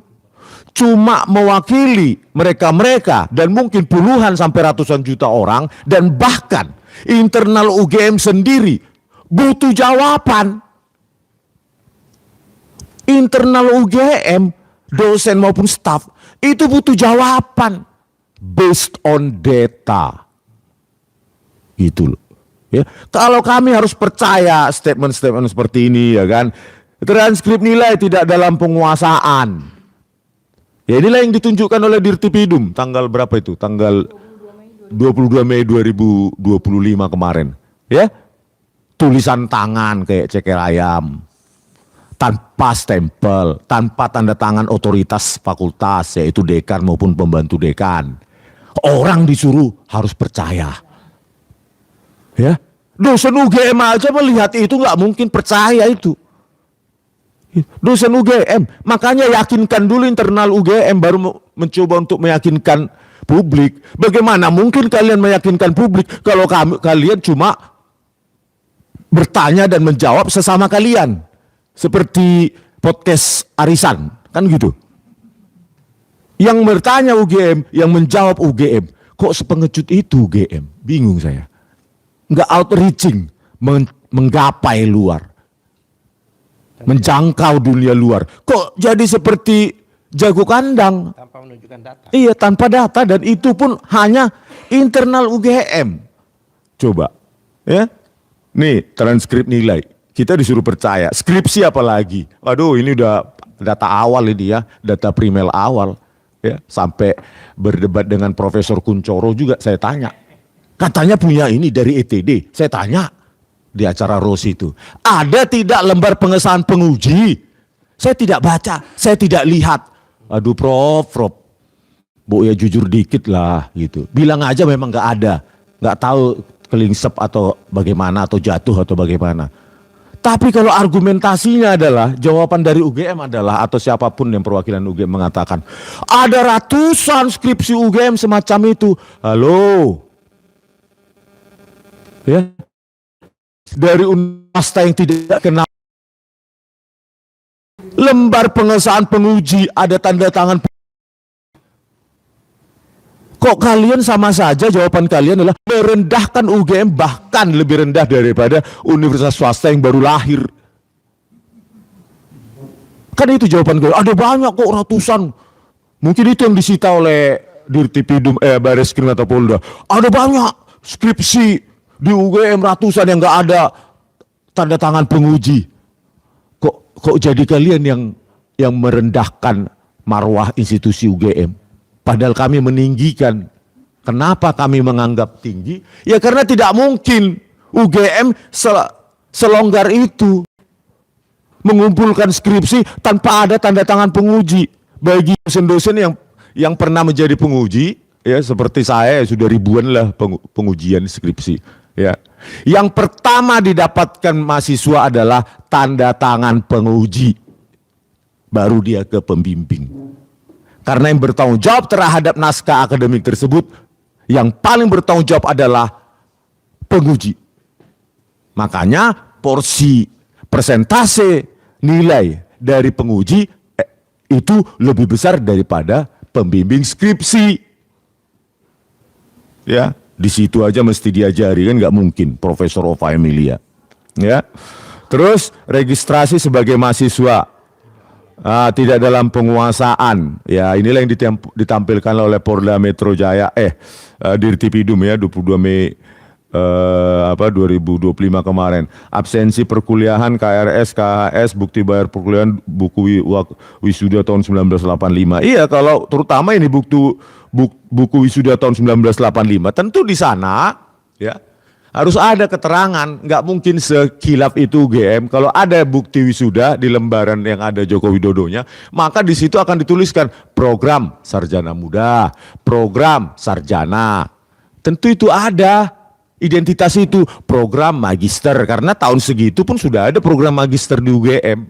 Cuma mewakili mereka-mereka dan mungkin puluhan sampai ratusan juta orang dan bahkan internal UGM sendiri butuh jawaban. Internal UGM, dosen maupun staf, itu butuh jawaban based on data. Itu loh. Ya. Kalau kami harus percaya statement-statement seperti ini ya kan, transkrip nilai tidak dalam penguasaan. Ya inilah yang ditunjukkan oleh Dirtipidum tanggal berapa itu? Tanggal 22 Mei 2025 kemarin. Ya. Tulisan tangan kayak ceker ayam. Tanpa stempel, tanpa tanda tangan otoritas fakultas, yaitu dekan maupun pembantu dekan. Orang disuruh harus percaya. Ya, dosen UGM aja melihat itu nggak mungkin percaya itu. Dosen UGM, makanya yakinkan dulu internal UGM baru mencoba untuk meyakinkan publik. Bagaimana mungkin kalian meyakinkan publik kalau kalian cuma bertanya dan menjawab sesama kalian? Seperti podcast arisan, kan gitu. Yang bertanya UGM, yang menjawab UGM. Kok sepengecut itu UGM? Bingung saya. Nggak outreaching, menggapai luar. Menjangkau dunia luar. Kok jadi seperti jago kandang? Tanpa menunjukkan data. Iya, tanpa data dan itu pun hanya internal UGM. Coba, ya. Nih transkrip nilai. Kita disuruh percaya. Skripsi apalagi? Waduh, ini udah data awal ini ya, data primer awal. Ya, sampai berdebat dengan Profesor Kuncoro juga saya tanya. Katanya punya ini dari ETD. Saya tanya di acara Rosi itu. Ada tidak lembar pengesahan penguji? Saya tidak baca, saya tidak lihat. Aduh Prof. Bu ya jujur dikit lah gitu. Bilang aja memang nggak ada. Nggak tahu kelingsep atau bagaimana atau jatuh atau bagaimana. Tapi kalau argumentasinya adalah, jawaban dari UGM adalah, atau siapapun yang perwakilan UGM mengatakan, ada ratusan skripsi UGM semacam itu. Halo. Ya. Dari swasta yang tidak kenal. Lembar pengesahan penguji ada tanda tangan. Kok kalian sama saja jawaban kalian adalah merendahkan UGM, bahkan lebih rendah daripada universitas swasta yang baru lahir. Kan itu jawaban kalian. Ada banyak kok, ratusan. Mungkin itu yang disita oleh Dirtipidum, Bareskrim atau Polda. Ada banyak skripsi di UGM ratusan yang nggak ada tanda tangan penguji. Kok jadi kalian yang merendahkan marwah institusi UGM? Padahal kami meninggikan. Kenapa kami menganggap tinggi? Ya karena tidak mungkin UGM selonggar itu mengumpulkan skripsi tanpa ada tanda tangan penguji. Bagi dosen-dosen yang pernah menjadi penguji, ya seperti saya sudah ribuan lah pengujian skripsi. Ya, yang pertama didapatkan mahasiswa adalah tanda tangan penguji, baru dia ke pembimbing. Karena yang bertanggung jawab terhadap naskah akademik tersebut, yang paling bertanggung jawab adalah penguji. Makanya porsi persentase nilai dari penguji itu lebih besar daripada pembimbing skripsi. Ya, di situ aja mesti diajari, kan nggak mungkin Profesor Ova Emilia. Ya, terus registrasi sebagai mahasiswa. Tidak dalam penguasaan, ya inilah yang ditampilkan oleh Polda Metro Jaya, Dirtipidum ya 22 Mei 2025 kemarin. Absensi perkuliahan, KRS, KHS, bukti bayar perkuliahan, buku wisuda tahun 1985. Iya, kalau terutama ini buku wisuda tahun 1985, tentu di sana ya harus ada keterangan, nggak mungkin sekilap itu UGM. Kalau ada bukti wisuda di lembaran yang ada Joko Widodonya, maka di situ akan dituliskan program sarjana muda, program sarjana. Tentu itu ada identitas itu, program magister, karena tahun segitu pun sudah ada program magister di UGM.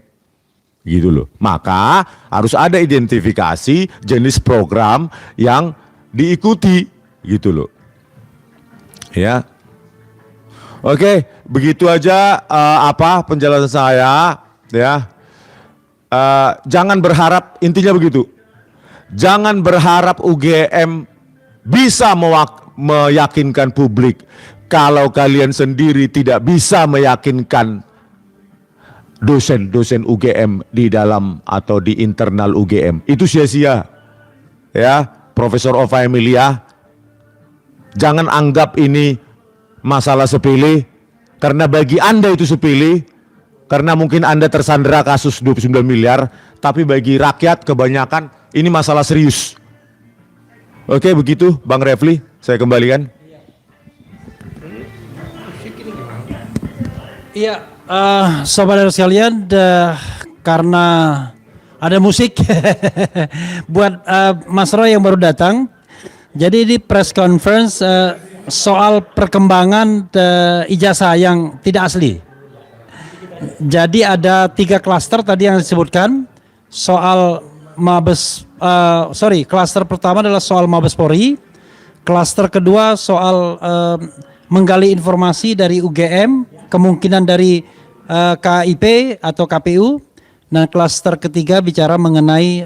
Gitu loh. Maka harus ada identifikasi jenis program yang diikuti, gitu loh. Ya. Oke, begitu aja penjelasan saya ya. Jangan berharap, intinya begitu. Jangan berharap UGM bisa meyakinkan publik kalau kalian sendiri tidak bisa meyakinkan dosen-dosen UGM di dalam atau di internal UGM. Itu sia-sia. Ya, Profesor Ova Emilia, jangan anggap ini masalah sepele, karena bagi Anda itu sepele, karena mungkin Anda tersandera kasus 29 miliar, tapi bagi rakyat kebanyakan ini masalah serius. Oke, begitu Bang Refli, saya kembalikan. Iya, saudara sekalian, karena ada musik buat Mas Roy yang baru datang, jadi di press conference soal perkembangan ijazah yang tidak asli. Jadi ada 3 klaster tadi yang disebutkan. Soal klaster pertama adalah soal Mabes Polri. Klaster kedua soal menggali informasi dari UGM, kemungkinan dari KIP atau KPU. Nah, klaster ketiga bicara mengenai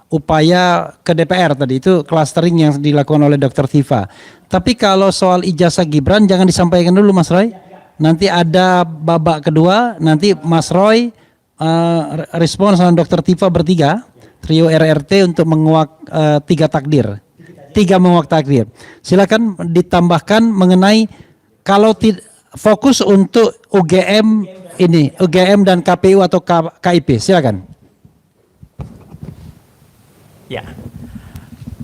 upaya ke DPR tadi, itu clustering yang dilakukan oleh Dr. Tifa. Tapi kalau soal ijazah Gibran jangan disampaikan dulu Mas Roy. Nanti ada babak kedua, nanti Mas Roy respon sama Dr. Tifa bertiga, trio RRT untuk menguak 3 takdir. 3 menguak takdir. Silakan ditambahkan mengenai kalau fokus untuk UGM ini, UGM dan KPU atau KIP. Silakan. Ya,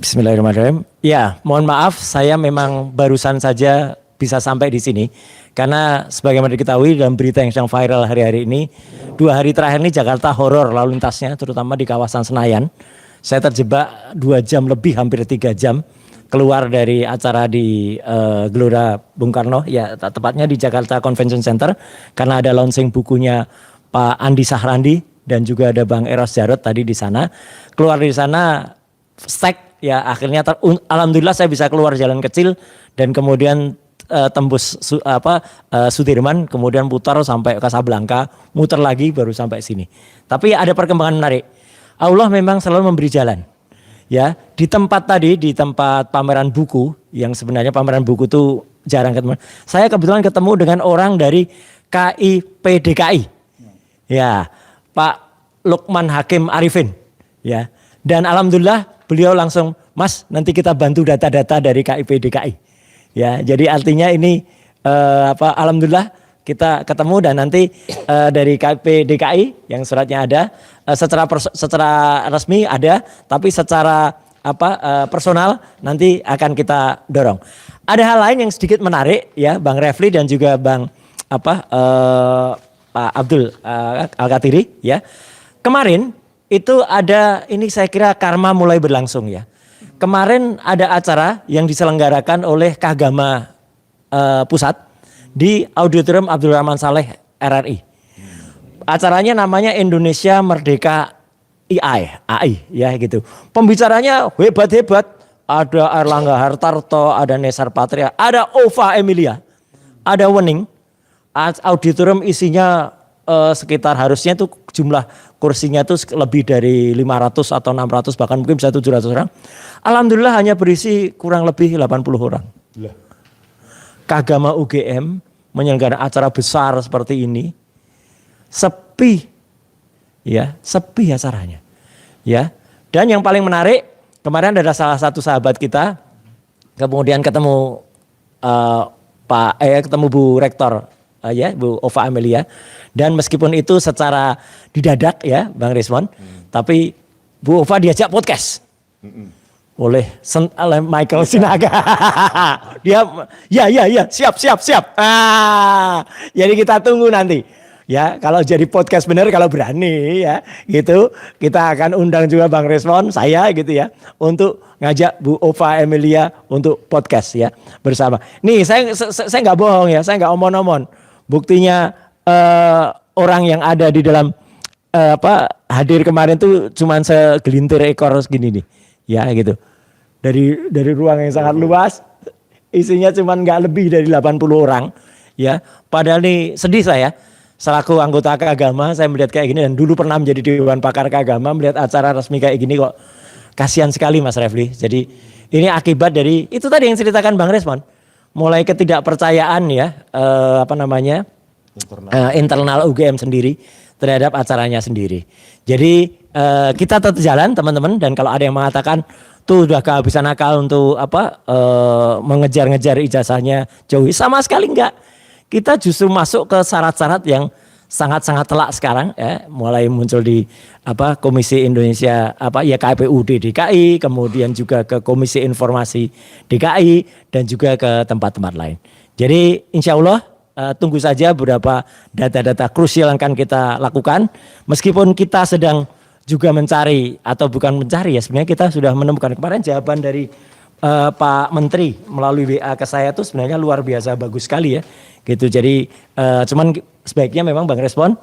bismillahirrahmanirrahim. Ya, mohon maaf saya memang barusan saja bisa sampai di sini. Karena sebagaimana diketahui dalam berita yang sedang viral hari-hari ini, 2 hari terakhir ini Jakarta horor lalu lintasnya, terutama di kawasan Senayan. Saya terjebak 2 jam lebih, hampir 3 jam. keluar dari acara di Gelora Bung Karno, ya tepatnya di Jakarta Convention Center, karena ada launching bukunya Pak Andi Sahrandi dan juga ada Bang Eros Jarot tadi di sana. Keluar dari sana stack, ya akhirnya alhamdulillah saya bisa keluar jalan kecil dan kemudian tembus Sudirman, kemudian putar sampai Casablanca, muter lagi baru sampai sini. Tapi ada perkembangan menarik. Allah memang selalu memberi jalan. Ya, di tempat tadi, di tempat pameran buku, yang sebenarnya pameran buku itu jarang ketemu. Saya kebetulan ketemu dengan orang dari KIP DKI. Ya, Pak Lukman Hakim Arifin. Ya, dan alhamdulillah beliau langsung, Mas, nanti kita bantu data-data dari KIP DKI. Ya, jadi artinya ini alhamdulillah kita ketemu dan nanti dari KIP DKI yang suratnya ada, secara resmi ada, tapi secara personal nanti akan kita dorong. Ada hal lain yang sedikit menarik ya, Bang Refli dan juga Bang Pak Abdul Al-Katiri ya. Kemarin itu ada, ini saya kira karma mulai berlangsung ya. Kemarin ada acara yang diselenggarakan oleh Kagama Pusat di Auditorium Abdul Rahman Saleh RRI. Acaranya namanya Indonesia Merdeka AI ya gitu. Pembicaranya hebat-hebat. Ada Erlangga Hartarto, ada Nesar Patria, ada Ova Emilia, ada Wening. Auditorium isinya sekitar harusnya itu jumlah kursinya itu lebih dari 500 atau 600 bahkan mungkin bisa 700 orang. Alhamdulillah hanya berisi kurang lebih 80 orang. Kagama UGM menyelenggarakan acara besar seperti ini sepi. Ya, sepi acaranya. Ya. Dan yang paling menarik, kemarin ada salah satu sahabat kita kemudian ketemu ketemu Bu Rektor ya, Bu Ova Amelia, dan meskipun itu secara didadak ya Bang Rismon, tapi Bu Ova diajak podcast oleh Michael Sinaga. Dia ya siap. Jadi kita tunggu nanti ya, kalau jadi podcast benar, kalau berani ya gitu, kita akan undang juga Bang Rismon, saya gitu ya, untuk ngajak Bu Ova Emilia untuk podcast ya bersama. Nih saya nggak bohong ya, saya nggak omon-omon. Buktinya orang yang ada di dalam hadir kemarin tuh cuman segelintir ekor segini nih, ya gitu. Dari ruang yang sangat luas, isinya cuman nggak lebih dari 80 orang, ya. Padahal nih sedih saya, selaku anggota keagama saya melihat kayak gini, dan dulu pernah menjadi Dewan Pakar Keagama, melihat acara resmi kayak gini kok kasihan sekali Mas Refli. Jadi ini akibat dari itu tadi yang ceritakan Bang Resmon. Mulai ketidakpercayaan ya internal UGM sendiri terhadap acaranya sendiri. Jadi kita tetap jalan teman-teman, dan kalau ada yang mengatakan tuh udah kehabisan akal untuk mengejar-ngejar ijazahnya Jowi, sama sekali enggak. Kita justru masuk ke syarat-syarat yang sangat-sangat telak sekarang ya, mulai muncul di Komisi Indonesia KPUD DKI, kemudian juga ke Komisi Informasi DKI dan juga ke tempat-tempat lain. Jadi insya Allah tunggu saja beberapa data-data krusial yang akan kita lakukan, meskipun kita sedang juga mencari, atau bukan mencari ya, sebenarnya kita sudah menemukan. Kemarin jawaban dari Pak Menteri melalui WA ke saya itu sebenarnya luar biasa bagus sekali ya gitu. Jadi cuman sebaiknya memang Bang Respon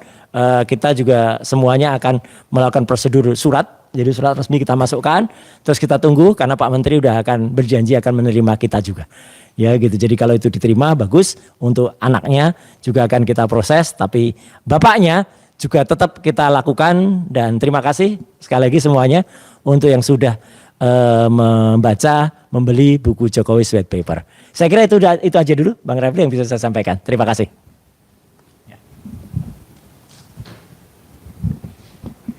kita juga semuanya akan melakukan prosedur surat. Jadi surat resmi kita masukkan, terus kita tunggu karena Pak Menteri udah akan berjanji akan menerima kita juga. Ya gitu. Jadi kalau itu diterima bagus, untuk anaknya juga akan kita proses, tapi bapaknya juga tetap kita lakukan. Dan terima kasih sekali lagi semuanya untuk yang sudah membaca, membeli buku Jokowi White Paper. Saya kira itu aja dulu Bang Refli yang bisa saya sampaikan. Terima kasih.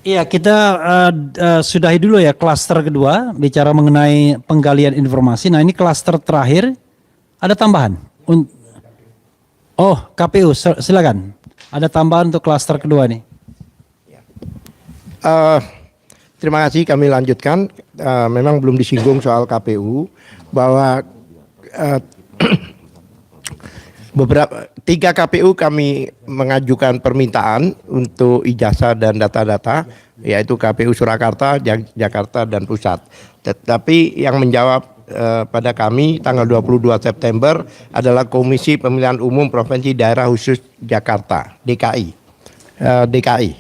Iya, kita sudahi dulu ya klaster kedua, bicara mengenai penggalian informasi. Nah ini klaster terakhir, ada tambahan. KPU silakan. Ada tambahan untuk klaster kedua nih. Terima kasih, kami lanjutkan. Memang belum disinggung soal KPU, bahwa 3 KPU kami mengajukan permintaan untuk ijazah dan data-data, yaitu KPU Surakarta, Jakarta dan Pusat. Tetapi yang menjawab pada kami tanggal 22 September adalah Komisi Pemilihan Umum Provinsi Daerah Khusus Jakarta, DKI. DKI.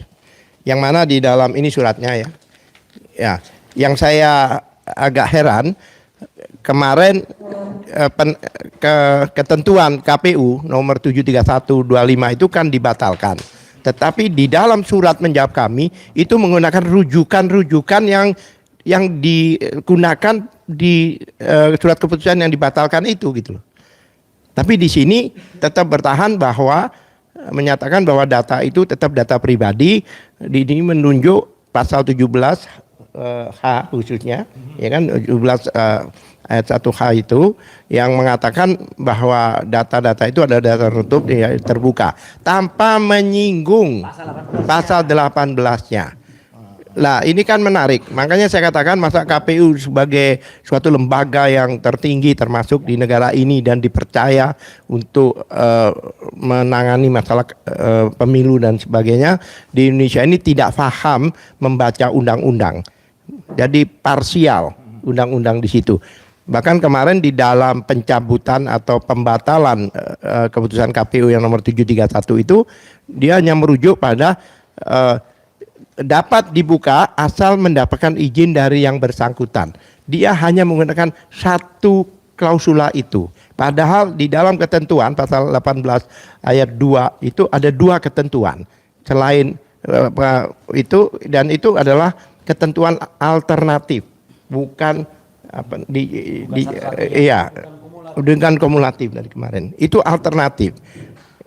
Yang mana di dalam ini suratnya ya. Ya, yang saya agak heran kemarin ketentuan KPU nomor 73125 itu kan dibatalkan. Tetapi di dalam surat menjawab kami itu menggunakan rujukan-rujukan yang digunakan di surat keputusan yang dibatalkan itu gitu loh. Tapi di sini tetap bertahan bahwa menyatakan bahwa data itu tetap data pribadi. Ini menunjuk pasal 17 H khususnya, ya kan 17 ayat 1H itu yang mengatakan bahwa data-data itu adalah data tertutup ya, terbuka tanpa menyinggung pasal 18-nya. Lah ini kan menarik, makanya saya katakan masa KPU sebagai suatu lembaga yang tertinggi termasuk di negara ini dan dipercaya untuk menangani masalah pemilu dan sebagainya di Indonesia ini tidak paham membaca undang-undang, jadi parsial undang-undang di situ. Bahkan kemarin di dalam pencabutan atau pembatalan keputusan KPU yang nomor 731 itu dia hanya merujuk pada dapat dibuka asal mendapatkan izin dari yang bersangkutan. Dia hanya menggunakan satu klausula itu. Padahal di dalam ketentuan pasal 18 ayat 2 itu ada dua ketentuan. Selain itu, dan itu adalah ketentuan alternatif, bukan apa iya dengan kumulatif dari kemarin. Itu alternatif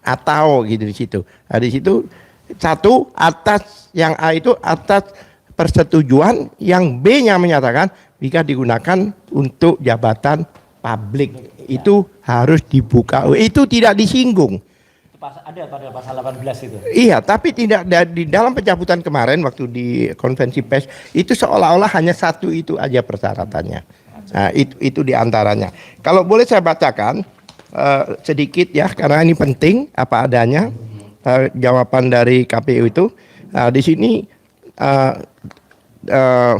atau gitu di situ. Nah, di situ satu atas yang A itu atas persetujuan, yang B-nya menyatakan jika digunakan untuk jabatan publik itu harus dibuka. Itu tidak disinggung. Ada pada pasal 18 itu. Iya, tapi tidak di dalam pencabutan kemarin waktu di konvensi pers itu seolah-olah hanya satu itu aja persyaratannya. Nah, itu diantaranya. Kalau boleh saya bacakan sedikit ya, karena ini penting apa adanya jawaban dari KPU itu. Di sini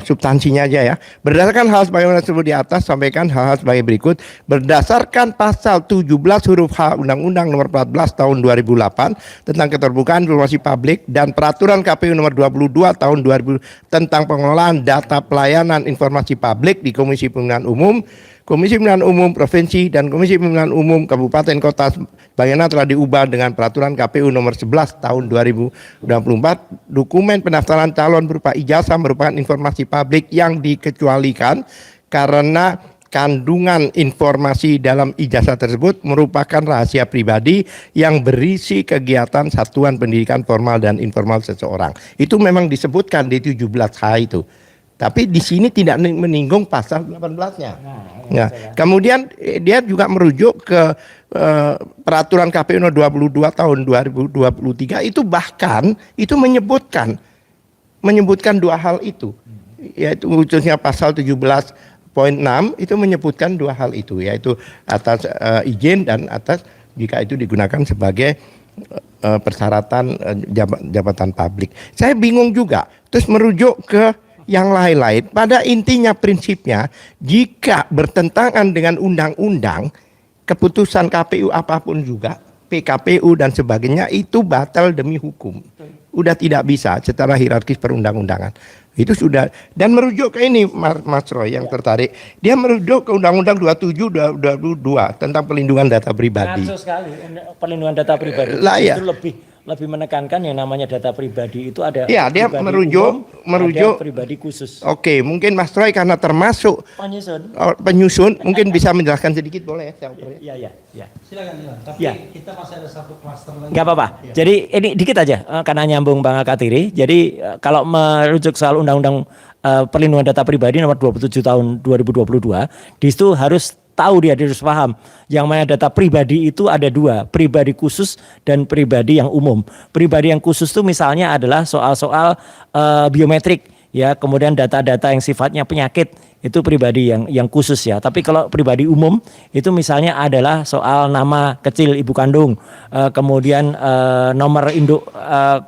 substansinya aja ya. Berdasarkan hal sebagaimana tersebut di atas, sampaikan hal-hal sebagai berikut. Berdasarkan pasal 17 huruf H Undang-Undang nomor 14 tahun 2008 tentang keterbukaan informasi publik dan peraturan KPU nomor 22 tahun 2000 tentang pengelolaan data pelayanan informasi publik di Komisi Pemilihan Umum, Komisi Pemilihan Umum Provinsi dan Komisi Pemilihan Umum Kabupaten Kota sebagaimana telah diubah dengan peraturan KPU nomor 11 tahun 2024, dokumen pendaftaran calon berupa ijazah merupakan informasi publik yang dikecualikan karena kandungan informasi dalam ijazah tersebut merupakan rahasia pribadi yang berisi kegiatan satuan pendidikan formal dan informal seseorang. Itu memang disebutkan di 17H itu. Tapi di sini tidak menyinggung pasal 18-nya. Nah, kemudian dia juga merujuk ke peraturan KPU nomor 22 tahun 2023 itu bahkan itu menyebutkan dua hal itu. Yaitu khususnya pasal 17.6 itu menyebutkan dua hal itu, yaitu atas izin dan atas jika itu digunakan sebagai persyaratan jabatan publik. Saya bingung juga. Terus merujuk ke yang lain-lain, pada intinya prinsipnya jika bertentangan dengan undang-undang, keputusan KPU apapun juga, PKPU dan sebagainya itu batal demi hukum. Udah tidak bisa secara hierarkis perundang-undangan. Itu sudah, dan merujuk ke ini Mas Roy yang tertarik, dia merujuk ke Undang-Undang 27/2022 tentang pelindungan data pribadi. Ngaco sekali perlindungan data pribadi. Lah, ya. Itu lebih menekankan yang namanya data pribadi itu ada. Ya, dia merujuk ada pribadi khusus. Oke, mungkin Mas Roy karena termasuk penyusun mungkin bisa menjelaskan sedikit, boleh ya? Iya. Silakan. Tapi Ya. kita masih ada satu klaster lagi. Enggak apa-apa. Jadi ini dikit aja karena nyambung Bang Alkatiri. Jadi kalau merujuk soal Undang-Undang Perlindungan Data Pribadi nomor 27 tahun 2022, di situ harus tahu, dia harus paham yang mana data pribadi itu ada dua, pribadi khusus dan pribadi yang umum. Pribadi yang khusus itu misalnya adalah soal-soal biometrik ya, kemudian data-data yang sifatnya penyakit itu pribadi yang khusus ya. Tapi kalau pribadi umum itu misalnya adalah soal nama kecil ibu kandung, kemudian nomor induk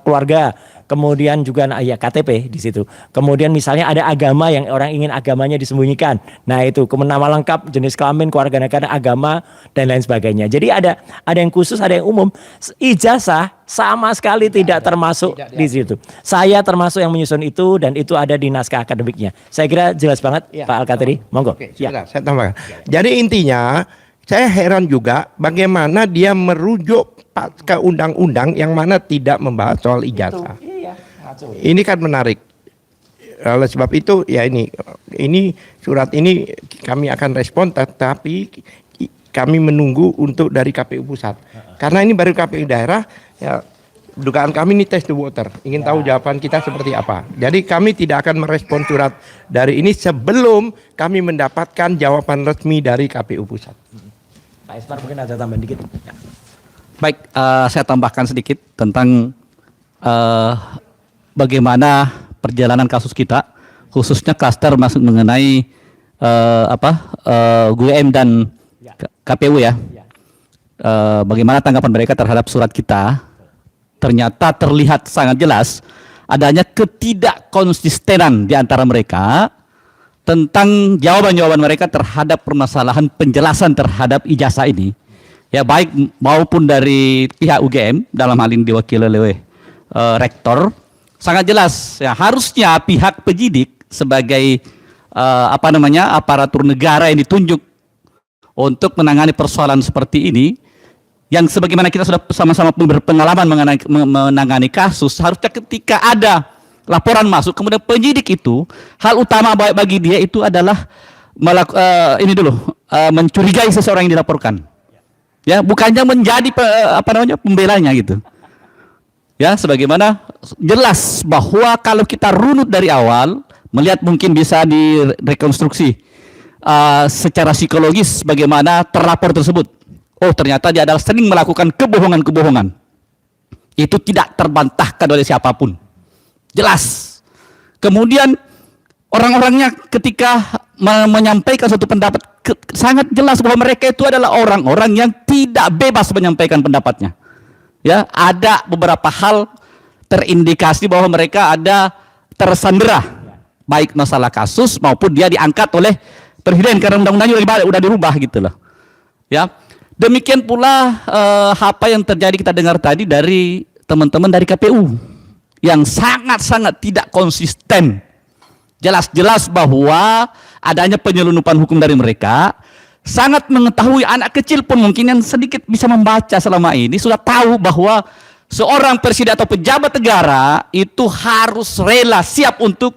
keluarga, kemudian juga ya KTP di situ. Kemudian misalnya ada agama yang orang ingin agamanya disembunyikan. Nah itu nama lengkap, jenis kelamin, keluarga negara, agama dan lain sebagainya. Jadi ada yang khusus, ada yang umum. Ijazah sama sekali tidak termasuk di situ. Saya termasuk yang menyusun itu dan itu ada di naskah akademiknya. Saya kira jelas banget Pak Al-Katiri. Monggo. Oke, saya tambahkan. Jadi intinya saya heran juga bagaimana dia merujuk ke undang-undang yang mana tidak membahas soal ijazah. Ini kan menarik. Oleh sebab itu ya ini surat ini kami akan respon, tetapi kami menunggu untuk dari KPU pusat. Karena ini baru KPU daerah, ya dugaan kami ini test the water. Ingin tahu jawaban kita seperti apa. Jadi kami tidak akan merespon surat dari ini sebelum kami mendapatkan jawaban resmi dari KPU pusat. Pak Ismar mungkin ada tambahan dikit. Ya. Baik, saya tambahkan sedikit tentang bagaimana perjalanan kasus kita, khususnya klaster masuk mengenai GUM dan KPU ya. Bagaimana tanggapan mereka terhadap surat kita? Ternyata terlihat sangat jelas adanya ketidakkonsistenan di antara mereka tentang jawaban-jawaban mereka terhadap permasalahan penjelasan terhadap ijazah ini. Ya baik maupun dari pihak UGM dalam hal ini diwakili oleh rektor, sangat jelas ya harusnya pihak penyidik sebagai aparatur negara yang ditunjuk untuk menangani persoalan seperti ini, yang sebagaimana kita sudah sama-sama berpengalaman menangani kasus, harusnya ketika ada laporan masuk kemudian penyidik itu hal utama bagi dia itu adalah mencurigai seseorang yang dilaporkan. Ya, bukannya menjadi pembelanya gitu. Ya, sebagaimana jelas bahwa kalau kita runut dari awal, melihat mungkin bisa direkonstruksi secara psikologis bagaimana terlapor tersebut. Oh, ternyata dia adalah sering melakukan kebohongan-kebohongan. Itu tidak terbantahkan oleh siapapun. Jelas. Kemudian orang-orangnya ketika menyampaikan suatu pendapat sangat jelas bahwa mereka itu adalah orang-orang yang tidak bebas menyampaikan pendapatnya. Ya, ada beberapa hal terindikasi bahwa mereka ada tersandera, baik masalah kasus maupun dia diangkat oleh presiden karena undang-undangnya udah dirubah gitu loh. Ya, demikian pula apa yang terjadi kita dengar tadi dari teman-teman dari KPU yang sangat-sangat tidak konsisten. Jelas-jelas bahwa adanya penyelundupan hukum dari mereka, sangat mengetahui, anak kecil pun mungkin yang sedikit bisa membaca selama ini sudah tahu bahwa seorang presiden atau pejabat negara itu harus rela siap untuk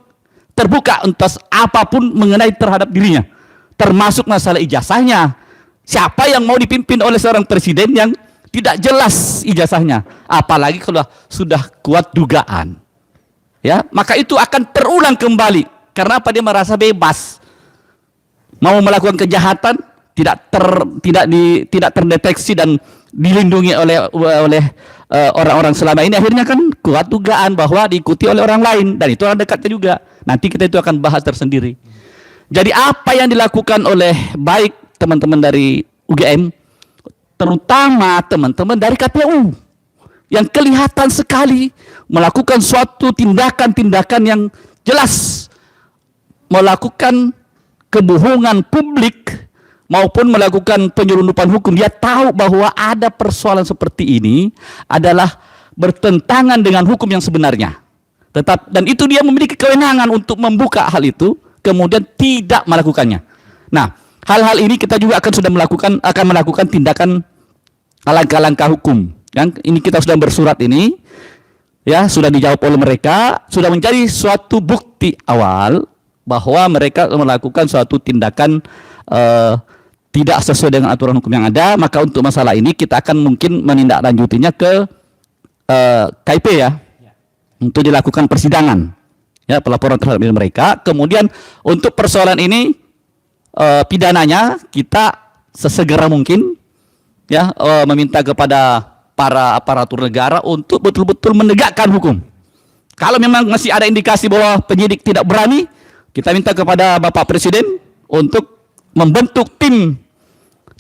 terbuka untuk apapun mengenai terhadap dirinya, termasuk masalah ijazahnya. Siapa yang mau dipimpin oleh seorang presiden yang tidak jelas ijazahnya, apalagi kalau sudah kuat dugaan. Ya, maka itu akan terulang kembali. Karena apa? Dia merasa bebas. Mau melakukan kejahatan tidak terdeteksi dan dilindungi oleh orang-orang selama ini, akhirnya kan kuat dugaan bahwa diikuti oleh orang lain dan itu orang dekatnya juga. Nanti kita itu akan bahas tersendiri. Jadi apa yang dilakukan oleh baik teman-teman dari UGM, terutama teman-teman dari KPU yang kelihatan sekali melakukan suatu tindakan-tindakan yang jelas, melakukan kebohongan publik maupun melakukan penyelundupan hukum. Dia tahu bahwa ada persoalan seperti ini adalah bertentangan dengan hukum yang sebenarnya. Dan itu dia memiliki kewenangan untuk membuka hal itu, kemudian tidak melakukannya. Nah, hal-hal ini kita juga akan melakukan tindakan langkah-langkah hukum. Yang ini kita sudah bersurat ini, ya sudah dijawab oleh mereka, sudah menjadi suatu bukti awal bahwa mereka melakukan suatu tindakan tidak sesuai dengan aturan hukum yang ada. Maka untuk masalah ini kita akan mungkin menindaklanjutinya ke KIP ya, untuk dilakukan persidangan, ya pelaporan terhadap mereka. Kemudian untuk persoalan ini pidananya kita sesegera mungkin ya meminta kepada para aparatur negara untuk betul-betul menegakkan hukum. Kalau memang masih ada indikasi bahwa penyidik tidak berani, Kita minta kepada Bapak Presiden untuk membentuk tim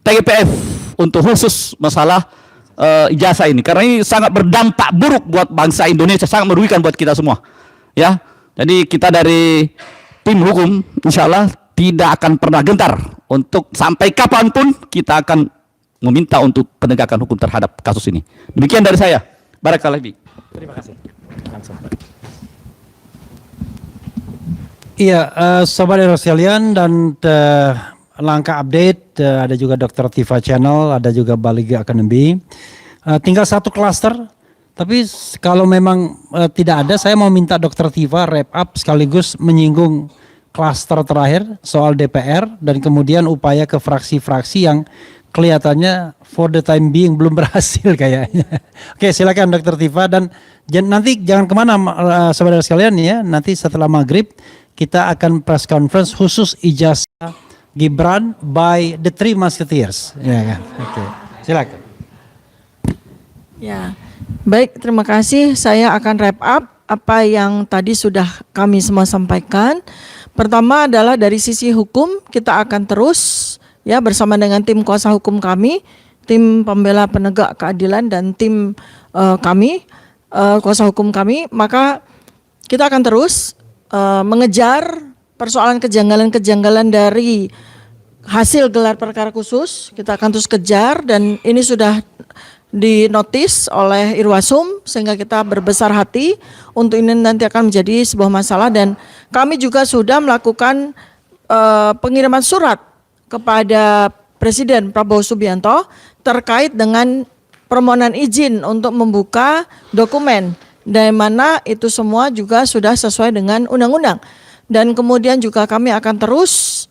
TGPF untuk khusus masalah ijazah ini, karena ini sangat berdampak buruk buat bangsa Indonesia, sangat merugikan buat kita semua. Ya, jadi kita dari tim hukum insya Allah tidak akan pernah gentar untuk sampai kapanpun kita akan meminta untuk penegakan hukum terhadap kasus ini. Demikian dari saya. Barakallahu fiik. Terima kasih. Langsung. Iya, sobat sekalian, dan langkah update ada juga Dr. Tifa Channel, ada juga Baliga Academy. Tinggal satu klaster, tapi kalau memang tidak ada, saya mau minta Dr. Tifa wrap up sekaligus menyinggung klaster terakhir soal DPR dan kemudian upaya ke fraksi-fraksi yang kelihatannya for the time being belum berhasil kayaknya. Oke, silakan Dr. Tifa, dan nanti jangan kemana saudara sekalian ya, nanti setelah maghrib kita akan press conference khusus ijazah Gibran by the Three Musketeers. Ya kan? Oke, silakan. Ya, baik, terima kasih. Saya akan wrap up apa yang tadi sudah kami semua sampaikan. Pertama adalah dari sisi hukum, kita akan terus ya bersama dengan tim kuasa hukum kami, tim pembela penegak keadilan dan tim kami, kuasa hukum kami, maka kita akan terus mengejar persoalan kejanggalan-kejanggalan dari hasil gelar perkara khusus. Kita akan terus kejar, dan ini sudah dinotis oleh Irwasum sehingga kita berbesar hati untuk ini nanti akan menjadi sebuah masalah, dan kami juga sudah melakukan pengiriman surat kepada Presiden Prabowo Subianto terkait dengan permohonan izin untuk membuka dokumen, dari mana itu semua juga sudah sesuai dengan undang-undang. Dan kemudian juga kami akan terus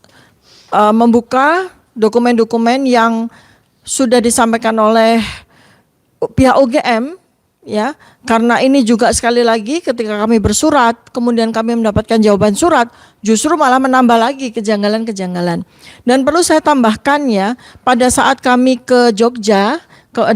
membuka dokumen-dokumen yang sudah disampaikan oleh pihak UGM, ya, karena ini juga sekali lagi ketika kami bersurat, kemudian kami mendapatkan jawaban surat, justru malah menambah lagi kejanggalan-kejanggalan. Dan perlu saya tambahkan ya, pada saat kami ke Jogja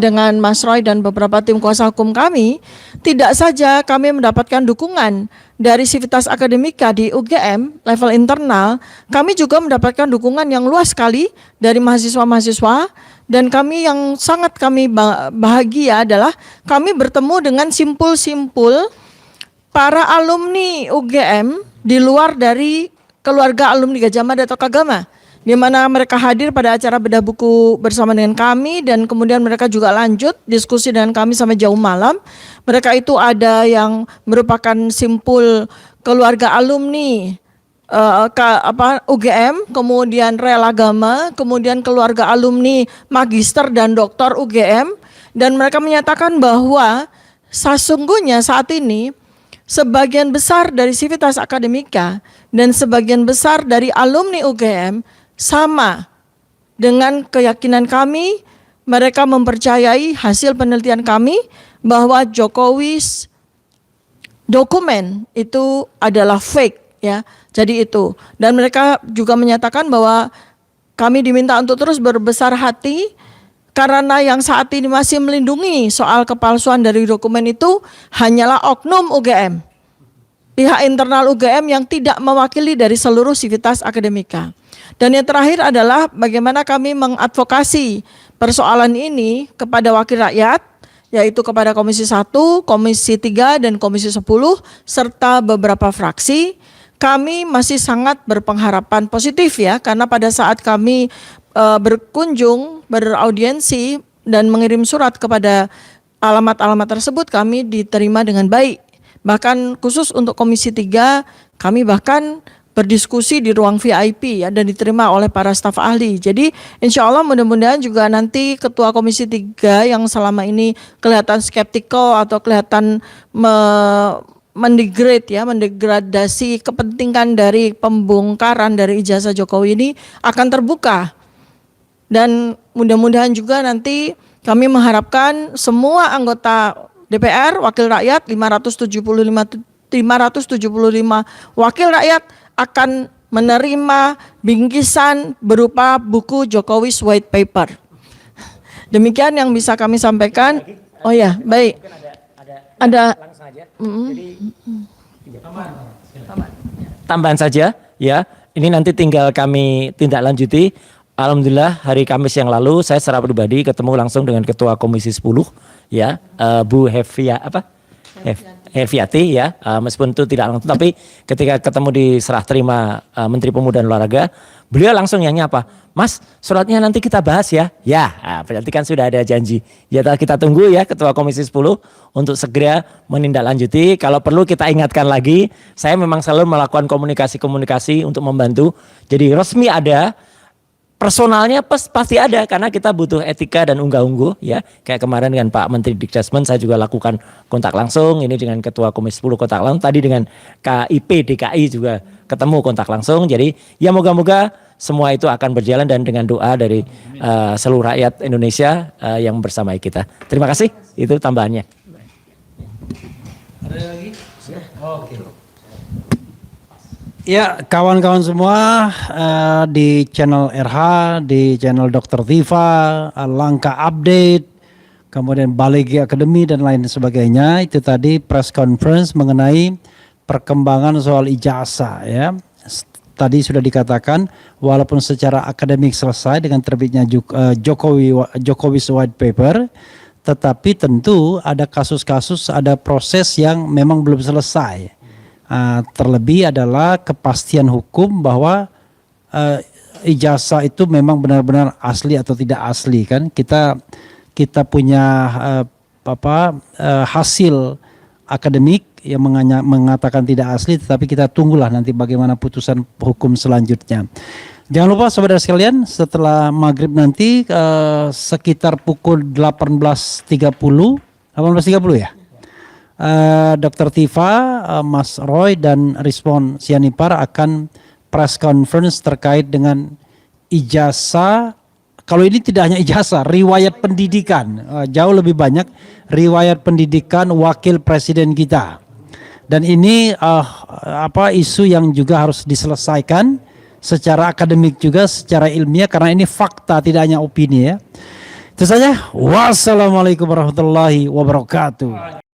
dengan Mas Roy dan beberapa tim kuasa hukum kami, tidak saja kami mendapatkan dukungan dari Civitas Akademika di UGM level internal, kami juga mendapatkan dukungan yang luas sekali dari mahasiswa-mahasiswa. Dan kami yang sangat kami bahagia adalah kami bertemu dengan simpul-simpul para alumni UGM di luar dari keluarga alumni Gajah Mada atau Kagama, di mana mereka hadir pada acara bedah buku bersama dengan kami, dan kemudian mereka juga lanjut diskusi dengan kami sampai jauh malam. Mereka itu ada yang merupakan simpul keluarga alumni UGM, kemudian rel agama, kemudian keluarga alumni magister dan doktor UGM, dan mereka menyatakan bahwa sesungguhnya saat ini sebagian besar dari Civitas Akademika dan sebagian besar dari alumni UGM sama dengan keyakinan kami. Mereka mempercayai hasil penelitian kami bahwa Jokowi's dokumen itu adalah fake. Ya, jadi itu. Dan mereka juga menyatakan bahwa kami diminta untuk terus berbesar hati karena yang saat ini masih melindungi soal kepalsuan dari dokumen itu hanyalah oknum UGM. Pihak internal UGM yang tidak mewakili dari seluruh Civitas Akademika. Dan yang terakhir adalah bagaimana kami mengadvokasi persoalan ini kepada wakil rakyat, yaitu kepada Komisi 1, Komisi 3, dan Komisi 10, serta beberapa fraksi. Kami masih sangat berpengharapan positif ya, karena pada saat kami berkunjung, beraudiensi, dan mengirim surat kepada alamat-alamat tersebut, kami diterima dengan baik. Bahkan khusus untuk Komisi 3, kami bahkan berdiskusi di ruang VIP ya, dan diterima oleh para staf ahli. Jadi insya Allah mudah-mudahan juga nanti Ketua Komisi 3 yang selama ini kelihatan skeptikal atau kelihatan mendegradasi kepentingan dari pembongkaran dari ijazah Jokowi ini akan terbuka. Dan mudah-mudahan juga nanti kami mengharapkan semua anggota DPR, wakil rakyat 575 wakil rakyat akan menerima bingkisan berupa buku Jokowi's White Paper. Demikian yang bisa kami sampaikan. Oh ya, baik. Ada Tambahan saja, ya. Ini nanti tinggal kami tindak lanjuti. Alhamdulillah hari Kamis yang lalu saya secara pribadi ketemu langsung dengan Ketua Komisi 10 ya, Bu Heviati ya, meskipun itu tidak langsung, tapi ketika ketemu di serah terima Menteri Pemuda dan Olahraga, beliau langsung yang apa, Mas suratnya nanti kita bahas ya. Ya, berarti kan sudah ada janji. Ya kita tunggu ya Ketua Komisi 10 untuk segera menindaklanjuti. Kalau perlu kita ingatkan lagi, saya memang selalu melakukan komunikasi-komunikasi untuk membantu. Jadi resmi ada, personalnya pasti ada karena kita butuh etika dan unggah-ungguh ya. Kayak kemarin dengan Pak Menteri Dikdasmen saya juga lakukan kontak langsung, ini dengan Ketua Komisi 10 kontak langsung, tadi dengan KIP DKI juga ketemu kontak langsung. Jadi ya moga-moga semua itu akan berjalan dan dengan doa dari seluruh rakyat Indonesia yang bersama kita. Terima kasih, itu tambahannya. Ada lagi? Oke. Ya, kawan-kawan semua di channel RH, di channel Dr. Tifa, Langkah Update, kemudian Balegi Academy dan lain sebagainya. Itu tadi press conference mengenai perkembangan soal ijazah ya. Tadi sudah dikatakan walaupun secara akademik selesai dengan terbitnya Jokowi's White Paper, tetapi tentu ada kasus-kasus, ada proses yang memang belum selesai. Terlebih adalah kepastian hukum bahwa ijazah itu memang benar-benar asli atau tidak asli kan. Kita punya hasil akademik yang mengatakan tidak asli, tetapi kita tunggulah nanti bagaimana putusan hukum selanjutnya. Jangan lupa saudara sekalian, setelah maghrib nanti sekitar pukul 18.30 ya. Dr. Tifa, Mas Roy dan Rizwan Sianipar akan press conference terkait dengan ijazah. Kalau ini tidak hanya ijazah, riwayat pendidikan, jauh lebih banyak riwayat pendidikan wakil presiden kita. Dan ini isu yang juga harus diselesaikan secara akademik juga, secara ilmiah, karena ini fakta tidak hanya opini ya. Itu saja. Wassalamualaikum warahmatullahi wabarakatuh.